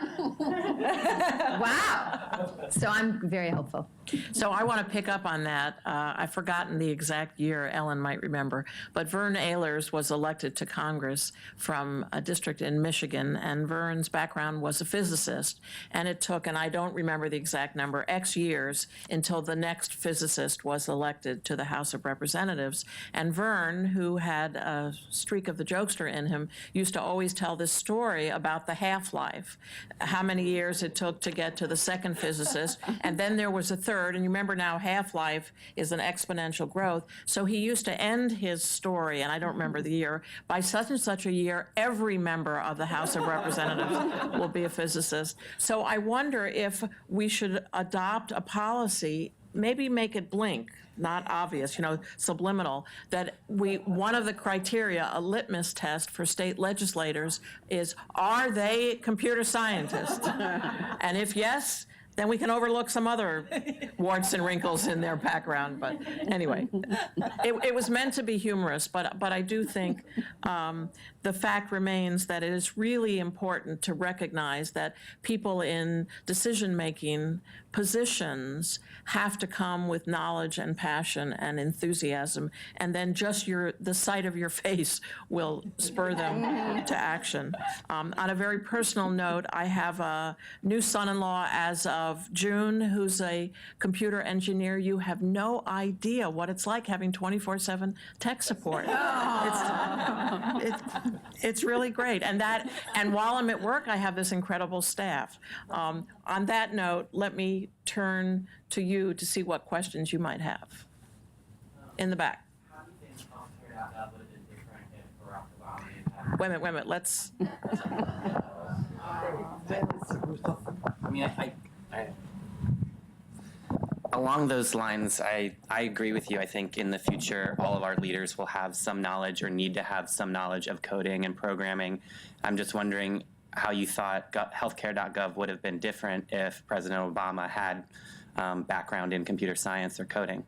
S3: wow. So I'm very hopeful.
S1: So I want to pick up on that. I've forgotten the exact year, Ellen might remember, but Vern Ehlers was elected to Congress from a district in Michigan, and Vern's background was a physicist, and it took, and I don't remember the exact number, X years until the next physicist was elected to the House of Representatives. And Vern, who had a streak of the jokester in him, used to always tell this story about the half-life, how many years it took to get to the second physicist, and then there was a third. And you remember now half-life is an exponential growth. So he used to end his story, and I don't remember the year, by such and such a year, every member of the House of Representatives will be a physicist. So I wonder if we should adopt a policy, maybe make it blink, not obvious, subliminal, that one of the criteria, a litmus test for state legislators is, are they computer scientists? And if yes, then we can overlook some other warts and wrinkles in their background. But anyway, it was meant to be humorous, but I do think the fact remains that it is really important to recognize that people in decision-making positions have to come with knowledge and passion and enthusiasm, and then just the sight of your face will spur them to action. On a very personal note, I have a new son-in-law as of June who's a computer engineer. You have no idea what it's like having 24/7 tech support. It's really great. And while I'm at work, I have this incredible staff. On that note, let me turn to you to see what questions you might have. In the back.
S7: How do you think Healthcaregov would have been different if Barack Obama had?
S1: Wait a minute, let's.
S7: I mean, along those lines, I agree with you. I think in the future, all of our leaders will have some knowledge or need to have some knowledge of coding and programming. I'm just wondering how you thought healthcare.gov would have been different if President Obama had background in computer science or coding.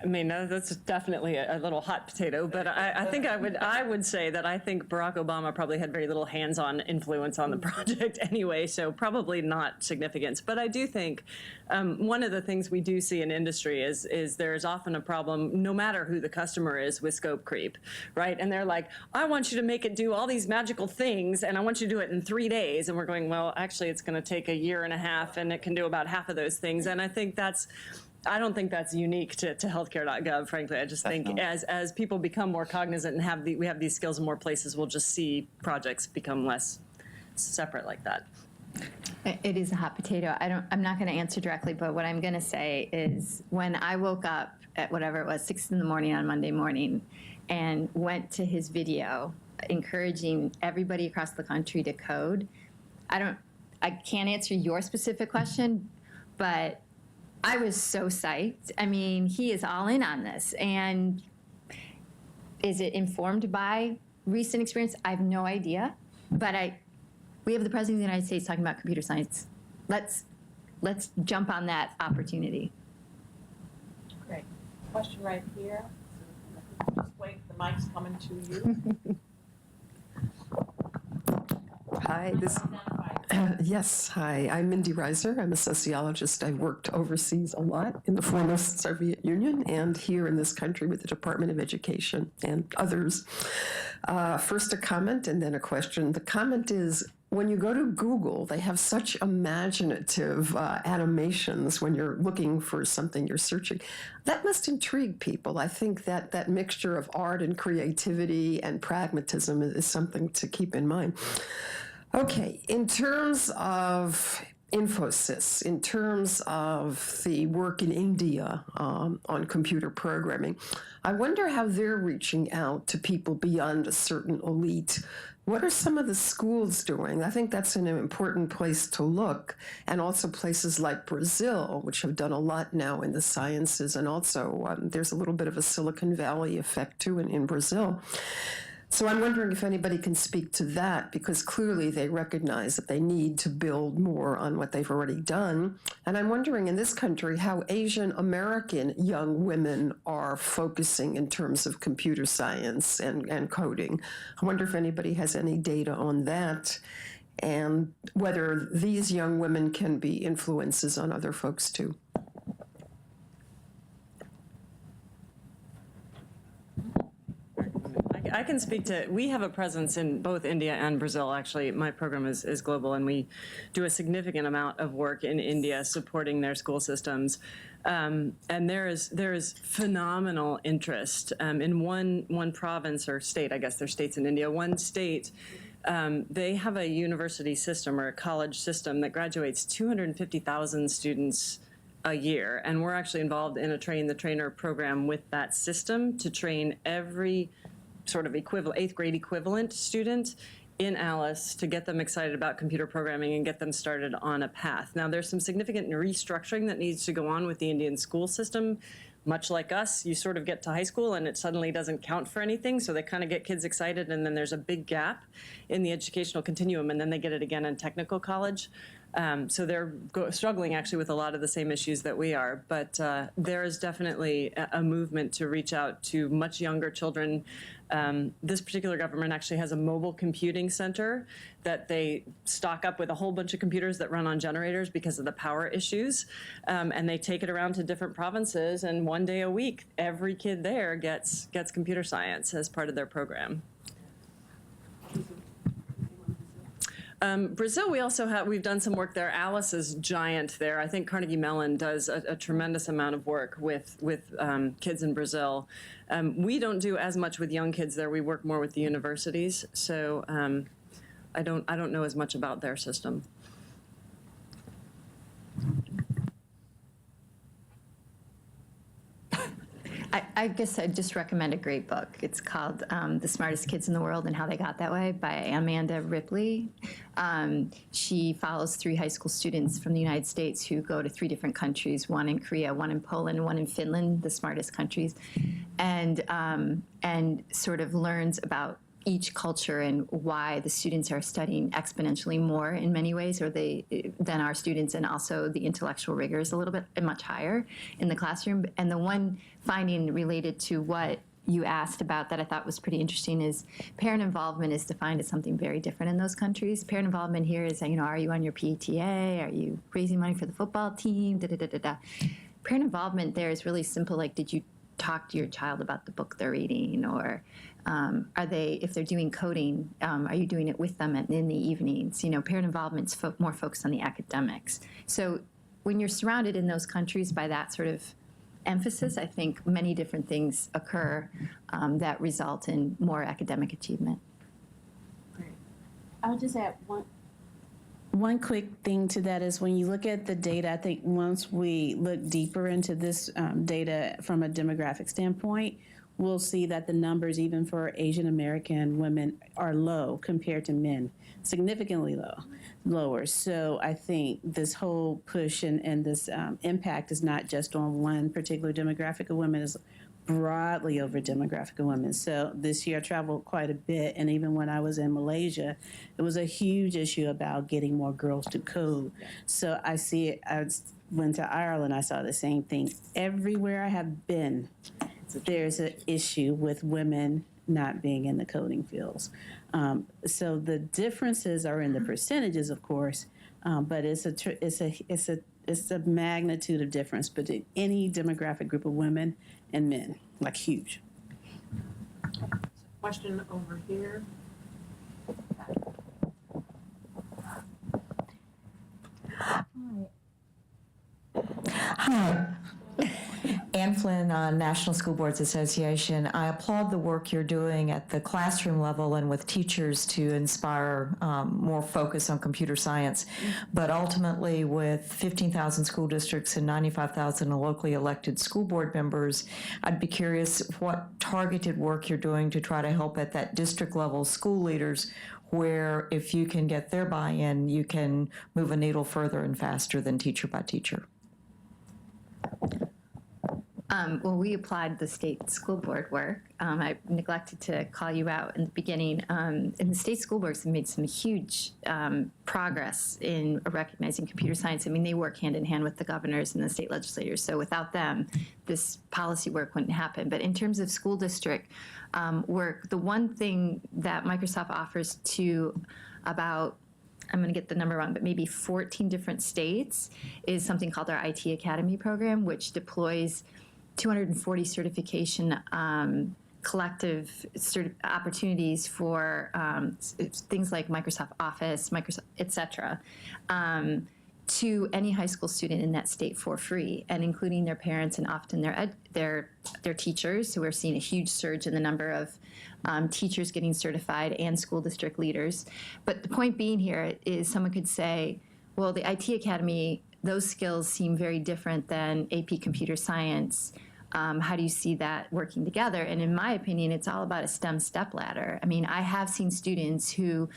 S4: I mean, that's definitely a little hot potato, but I think I would say that I think Barack Obama probably had very little hands-on influence on the project anyway, so probably not significance. But I do think one of the things we do see in industry is there's often a problem, no matter who the customer is, with scope creep, right? And they're like, I want you to make it do all these magical things, and I want you to do it in 3 days. And we're going, well, actually, it's going to take 1.5 years, and it can do about half of those things. And I think I don't think that's unique to healthcare.gov, frankly. I just think as people become more cognizant and we have these skills in more places, we'll just see projects become less separate like that.
S3: It is a hot potato. I'm not going to answer directly, but what I'm going to say is when I woke up at whatever it was, 6 in the morning on Monday morning, and went to his video encouraging everybody across the country to code, I can't answer your specific question, but I was so psyched. I mean, he is all in on this. And is it informed by recent experience? I have no idea. But we have the President of the United States talking about computer science. Let's jump on that opportunity.
S1: Great. Question right here. Just wait, the mic's coming to you.
S8: Hi, yes, hi, I'm Mindy Reiser. I'm a sociologist. I've worked overseas a lot in the former Soviet Union and here in this country with the Department of Education and others. First a comment and then a question. The comment is, when you go to Google, they have such imaginative animations when you're looking for something you're searching. That must intrigue people. I think that mixture of art and creativity and pragmatism is something to keep in mind. Okay, in terms of Infosys in terms of the work in India on computer programming. I wonder how they're reaching out to people beyond a certain elite. What are some of the schools doing? I think that's an important place to look, and also places like Brazil, which have done a lot now in the sciences, and also there's a little bit of a Silicon Valley effect too in Brazil. So I'm wondering if anybody can speak to that, because clearly they recognize that they need to build more on what they've already done. And I'm wondering in this country how Asian American young women are focusing in terms of computer science and coding. I wonder if anybody has any data on that, and whether these young women can be influences on other folks too.
S4: I can speak to, we have a presence in both India and Brazil. Actually, my program is global, and we do a significant amount of work in India supporting their school systems. And there is phenomenal interest in one province or state. I guess there's states in India. One state, they have a university system or a college system that graduates 250,000 students a year, and we're actually involved in a train the trainer program with that system to train every sort of equivalent, 8th grade equivalent student in Alice to get them excited about computer programming and get them started on a path. Now, there's some significant restructuring that needs to go on with the Indian school system. Much like us, you sort of get to high school and it suddenly doesn't count for anything, so they kind of get kids excited, and then there's a big gap in the educational continuum, and then they get it again in technical college. So they're struggling actually with a lot of the same issues that we are, but there is definitely a movement to reach out to much younger children. This particular government actually has a mobile computing center that they stock up with a whole bunch of computers that run on generators because of the power issues, and they take it around to different provinces, and one day a week, every kid there gets computer science as part of their program. Brazil, we've done some work there. Alice is giant there. I think Carnegie Mellon does a tremendous amount of work with kids in Brazil. We don't do as much with young kids there. We work more with the universities. So I don't know as much about their system.
S3: I guess I'd just recommend a great book. It's called The Smartest Kids in the World and How They Got That Way by Amanda Ripley. She follows 3 high school students from the United States who go to 3 different countries, one in Korea, one in Poland, one in Finland, the smartest countries, and sort of learns about each culture and why the students are studying exponentially more in many ways than our students, and also the intellectual rigor is a little bit much higher in the classroom. And the one finding related to what you asked about that I thought was pretty interesting is parent involvement is defined as something very different in those countries. Parent involvement here is, are you on your PTA? Are you raising money for the football team? Parent involvement there is really simple, like, did you talk to your child about the book they're reading, or if they're doing coding, are you doing it with them in the evenings? Parent involvement's more focused on the academics. So when you're surrounded in those countries by that sort of emphasis, I think many different things occur that result in more academic achievement.
S5: I'll just add one quick thing to that is when you look at the data, I think once we look deeper into this data from a demographic standpoint, we'll see that the numbers, even for Asian American women, are low compared to men, significantly lower. So I think this whole push and this impact is not just on one particular demographic of women, it's broadly over demographic of women. So this year I traveled quite a bit, and even when I was in Malaysia, it was a huge issue about getting more girls to code. So I see it, I went to Ireland, I saw the same thing. Everywhere I have been, there's an issue with women not being in the coding fields. So the differences are in the percentages, of course, but it's a magnitude of difference between any demographic group of women and men, like huge.
S1: Question over here.
S9: Hi, Diane Flynn, National School Boards Association. I applaud the work you're doing at the classroom level and with teachers to inspire more focus on computer science. But ultimately, with 15,000 school districts and 95,000 locally elected school board members, I'd be curious what targeted work you're doing to try to help at that district level school leaders, where if you can get their buy-in, you can move a needle further and faster than teacher by teacher.
S3: Well, we applied the state school board work. I neglected to call you out in the beginning. And the state school boards have made some huge progress in recognizing computer science. I mean, they work hand in hand with the governors and the state legislators. So without them, this policy work wouldn't happen. But in terms of school district work, the one thing that Microsoft offers to about, I'm going to get the number wrong, but maybe 14 different states is something called our IT Academy program, which deploys 240 certification collective opportunities for things like Microsoft Office, Microsoft, et cetera, to any high school student in that state for free, and including their parents and often their teachers. So we're seeing a huge surge in the number of teachers getting certified and school district leaders. But the point being here is someone could say, well, the IT Academy, those skills seem very different than AP Computer Science. How do you see that working together? And in my opinion, it's all about a STEM stepladder. I mean, I have seen students who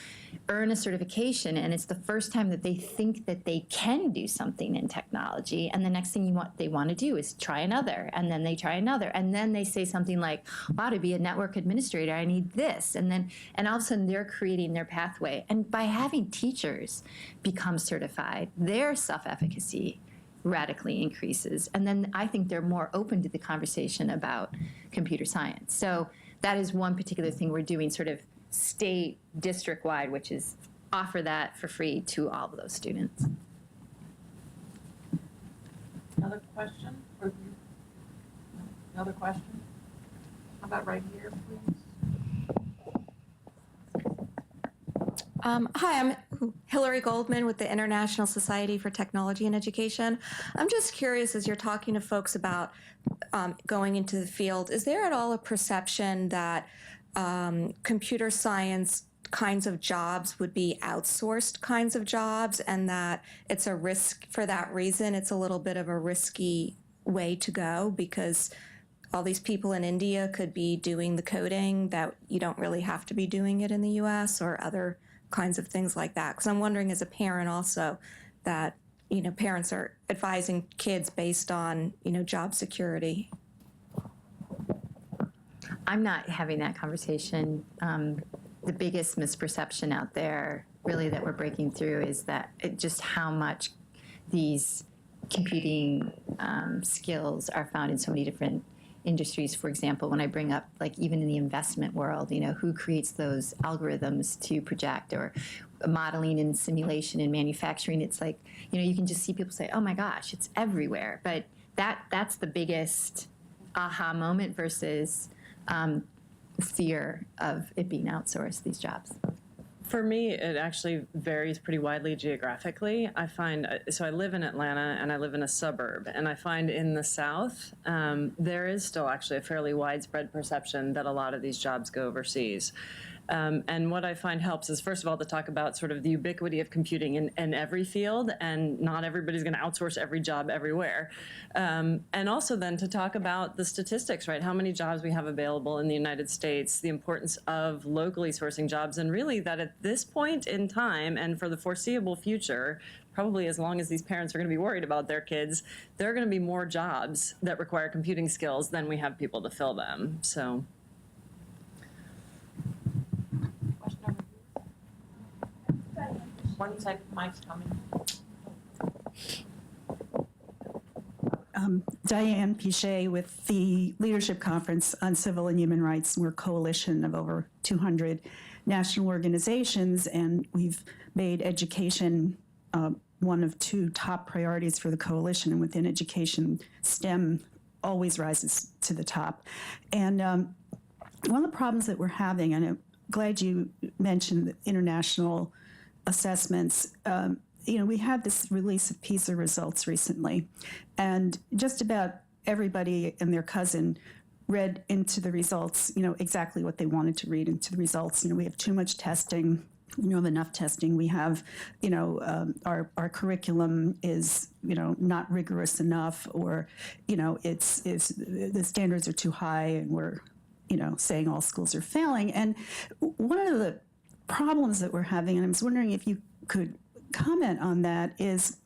S3: earn a certification, and it's the first time that they think that they can do something in technology. And the next thing they want to do is try another, and then they try another, and then they say something like, "Wow, to be a network administrator, I need this," and all of a sudden they're creating their pathway. And by having teachers become certified, their self-efficacy radically increases. And then I think they're more open to the conversation about computer science. So that is one particular thing we're doing sort of state district-wide, which is offer that for free to all of those students.
S1: Another question? Another question? How about right here, please?
S10: Hi, I'm Hillary Goldman with the International Society for Technology and Education. I'm just curious, as you're talking to folks about going into the field, is there at all a perception that computer science kinds of jobs would be outsourced kinds of jobs, and that it's a risk for that reason? It's a little bit of a risky way to go because all these people in India could be doing the coding that you don't really have to be doing it in the US, or other kinds of things like that. Because I'm wondering as a parent also that, parents are advising kids based on, job security.
S3: I'm not having that conversation. The biggest misperception out there really that we're breaking through is that just how much these computing skills are found in so many different industries. For example, when I bring up, like, even in the investment world, who creates those algorithms to project, or modeling and simulation in manufacturing, it's like, you can just see people say, oh my gosh, it's everywhere. But that's the biggest aha moment versus fear of it being outsourced, these jobs.
S4: For me, it actually varies pretty widely geographically. I find, so I live in Atlanta and I live in a suburb, and I find in the South, there is still actually a fairly widespread perception that a lot of these jobs go overseas. And what I find helps is, first of all, to talk about sort of the ubiquity of computing in every field, and not everybody's going to outsource every job everywhere. And also then to talk about the statistics, right? How many jobs we have available in the United States, the importance of locally sourcing jobs, and really that at this point in time and for the foreseeable future, probably as long as these parents are going to be worried about their kids, there are going to be more jobs that require computing skills than we have people to fill them. So.
S1: One second, Mike's coming.
S11: Diane Pichet with the Leadership Conference on Civil and Human Rights. We're a coalition of over 200 national organizations, and we've made education one of two top priorities for the coalition. And within education, STEM always rises to the top. And one of the problems that we're having, and I'm glad you mentioned the international assessments. We had this release of PISA results recently, and just about everybody and their cousin read into the results, exactly what they wanted to read into the results. We have too much testing. We don't have enough testing. We have, our curriculum is, not rigorous enough, or, it's the standards are too high, and we're, saying all schools are failing. And one of the problems that we're having, and I was wondering if you could comment on that, is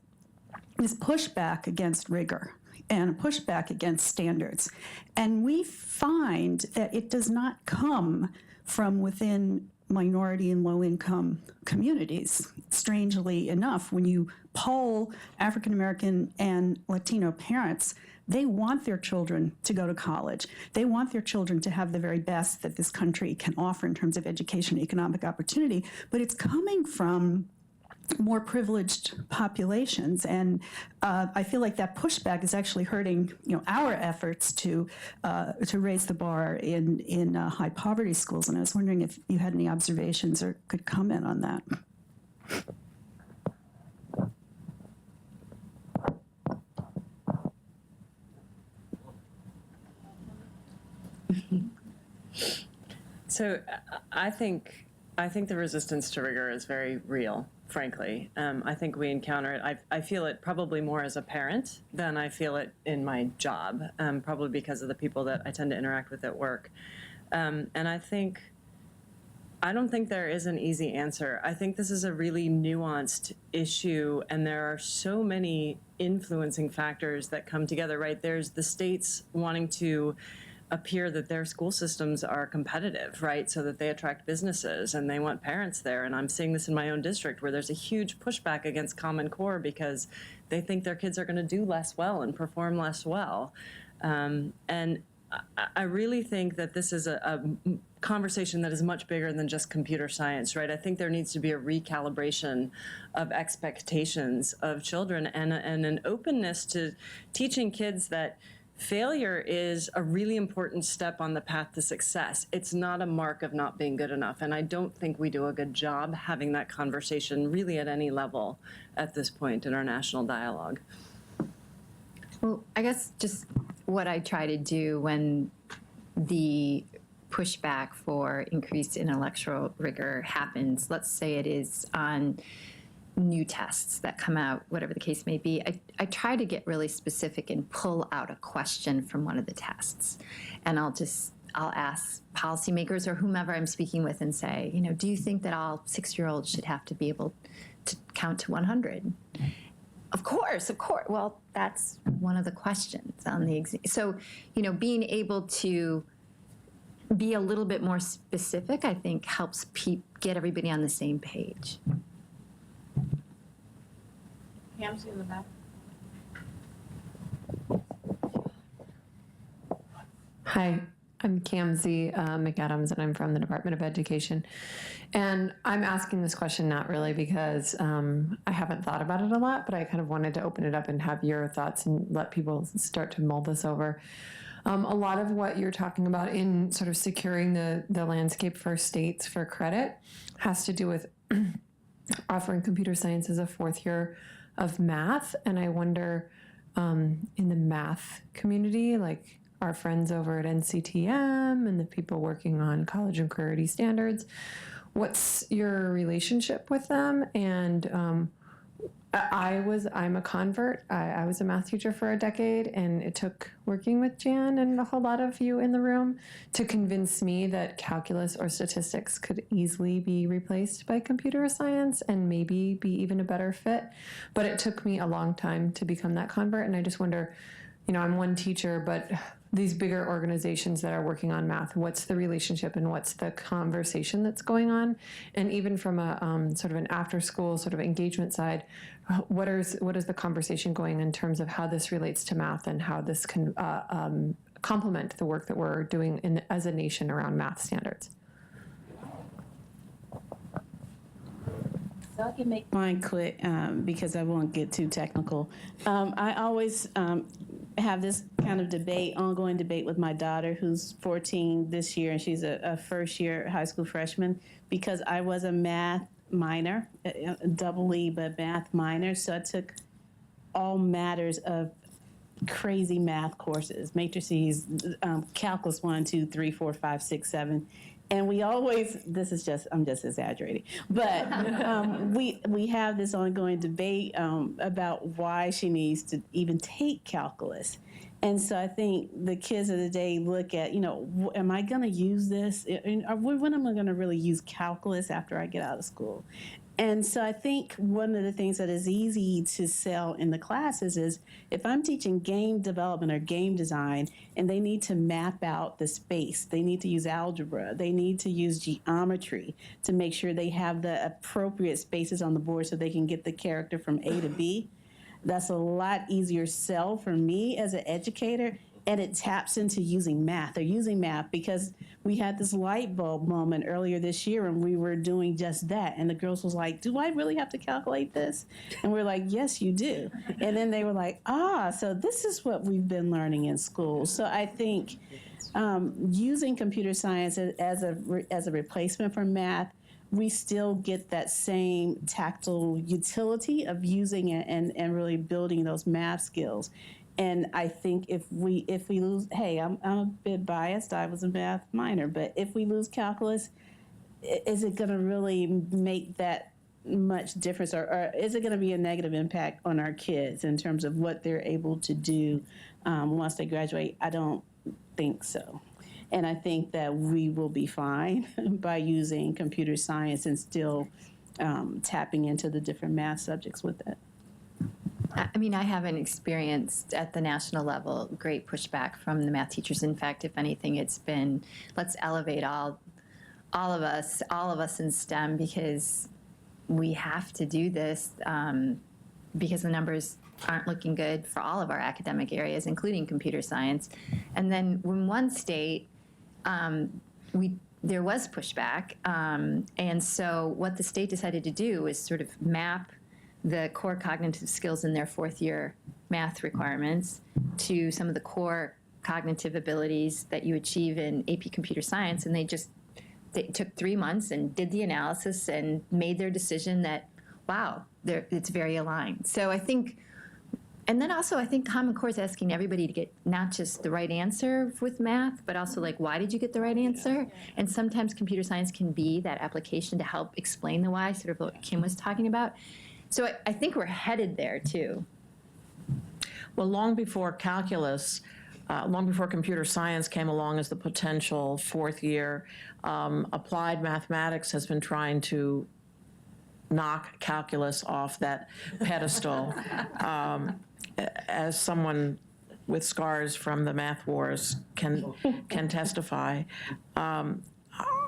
S11: this pushback against rigor and a pushback against standards. And we find that it does not come from within minority and low-income communities. Strangely enough, when you poll African American and Latino parents, they want their children to go to college. They want their children to have the very best that this country can offer in terms of education and economic opportunity, but it's coming from more privileged populations, and I feel like that pushback is actually hurting, our efforts to raise the bar in high poverty schools. And I was wondering if you had any observations or could comment on that.
S4: So I think the resistance to rigor is very real, frankly. I think we encounter it. I feel it probably more as a parent than I feel it in my job, probably because of the people that I tend to interact with at work. And I don't think there is an easy answer. I think this is a really nuanced issue, and there are so many influencing factors that come together, right? There's the states wanting to appear that their school systems are competitive, right? So that they attract businesses and they want parents there. And I'm seeing this in my own district, where there's a huge pushback against Common Core because they think their kids are going to do less well and perform less well. And I really think that this is a conversation that is much bigger than just computer science, right? I think there needs to be a recalibration of expectations of children and an openness to teaching kids that failure is a really important step on the path to success. It's not a mark of not being good enough. And I don't think we do a good job having that conversation really at any level at this point in our national dialogue.
S3: Well, I guess just what I try to do when the pushback for increased intellectual rigor happens, let's say it is on new tests that come out, whatever the case may be, I try to get really specific and pull out a question from one of the tests. And I'll ask policymakers or whomever I'm speaking with and say, do you think that all 6-year-olds should have to be able to count to 100? Of course. Well, that's one of the questions on the exam. So, being able to be a little bit more specific, I think, helps get everybody on the same page.
S2: Pam's in the back.
S12: Hi, I'm Kamzi McAdams, and I'm from the Department of Education. And I'm asking this question not really because I haven't thought about it a lot, but I kind of wanted to open it up and have your thoughts and let people start to mull this over. A lot of what you're talking about in sort of securing the landscape for states for credit has to do with offering computer science as a fourth year of math. And I wonder, in the math community, like our friends over at NCTM and the people working on college and career ready standards, what's your relationship with them? And I'm a convert. I was a math teacher for a decade, and it took working with Jan and a whole lot of you in the room to convince me that calculus or statistics could easily be replaced by computer science and maybe be even a better fit. But it took me a long time to become that convert, and I just wonder, I'm one teacher, but these bigger organizations that are working on math, what's the relationship and what's the conversation that's going on? And even from a sort of an after school sort of engagement side, what is the conversation going in terms of how this relates to math and how this can complement the work that we're doing as a nation around math standards?
S5: So I can make mine quick because I won't get too technical. I always have this kind of ongoing debate with my daughter, who's 14 this year, and she's a first-year high school freshman, because I was a math minor, double E, but math minor. So I took all matters of crazy math courses, matrices, calculus 1, 2, 3, 4, 5, 6, 7. And we always, I'm just exaggerating, but we have this ongoing debate about why she needs to even take calculus. And so I think the kids of the day look at, am I going to use this? When am I going to really use calculus after I get out of school? And so I think one of the things that is easy to sell in the classes is if I'm teaching game development or game design and they need to map out the space, they need to use algebra, they need to use geometry to make sure they have the appropriate spaces on the board so they can get the character from A to B. That's a lot easier sell for me as an educator, and it taps into using math. They're using math because we had this light bulb moment earlier this year and we were doing just that. And the girls was like, do I really have to calculate this? And we're like, yes, you do. And then they were like, so this is what we've been learning in school. So I think using computer science as a replacement for math, we still get that same tactile utility of using it and really building those math skills. And I think if we lose, hey, I'm a bit biased. I was a math minor, but if we lose calculus, is it going to really make that much difference, or is it going to be a negative impact on our kids in terms of what they're able to do once they graduate? I don't think so. And I think that we will be fine by using computer science and still tapping into the different math subjects with it.
S3: I mean, I haven't experienced at the national level great pushback from the math teachers. In fact, if anything, it's been, let's elevate all of us in STEM because we have to do this because the numbers aren't looking good for all of our academic areas, including computer science. And then in one state, there was pushback. And so what the state decided to do is sort of map the core cognitive skills in their fourth year math requirements to some of the core cognitive abilities that you achieve in AP Computer Science. And they took 3 months and did the analysis and made their decision that, wow, it's very aligned. So I think, and then also I think Common Core is asking everybody to get not just the right answer with math, but also like, why did you get the right answer? And sometimes computer science can be that application to help explain the why, sort of what Kim was talking about. So I think we're headed there too.
S1: Well, long before calculus, long before computer science came along as the potential fourth year, applied mathematics has been trying to knock calculus off that pedestal. As someone with scars from the math wars can testify.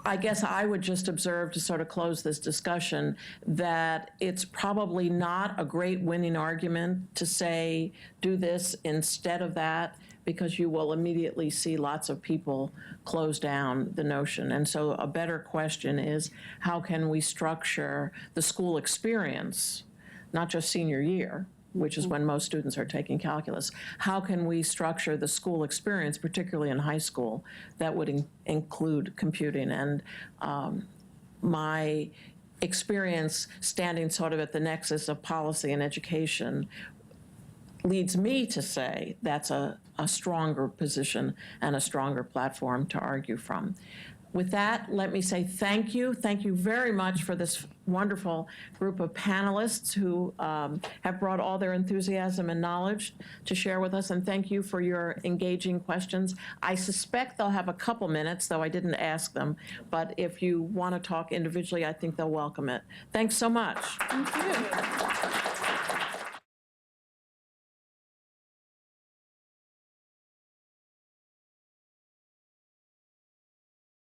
S1: I guess I would just observe, to sort of close this discussion, that it's probably not a great winning argument to say, do this instead of that, because you will immediately see lots of people close down the notion. And so a better question is, how can we structure the school experience, not just senior year, which is when most students are taking calculus. How can we structure the school experience, particularly in high school, that would include computing? And my experience standing sort of at the nexus of policy and education leads me to say that's a stronger position and a stronger platform to argue from. With that, let me say thank you. Thank you very much for this wonderful group of panelists who have brought all their enthusiasm and knowledge to share with us, and thank you for your engaging questions. I suspect they'll have a couple minutes, though I didn't ask them, but if you want to talk individually, I think they'll welcome it. Thanks so much.
S5: Thank you.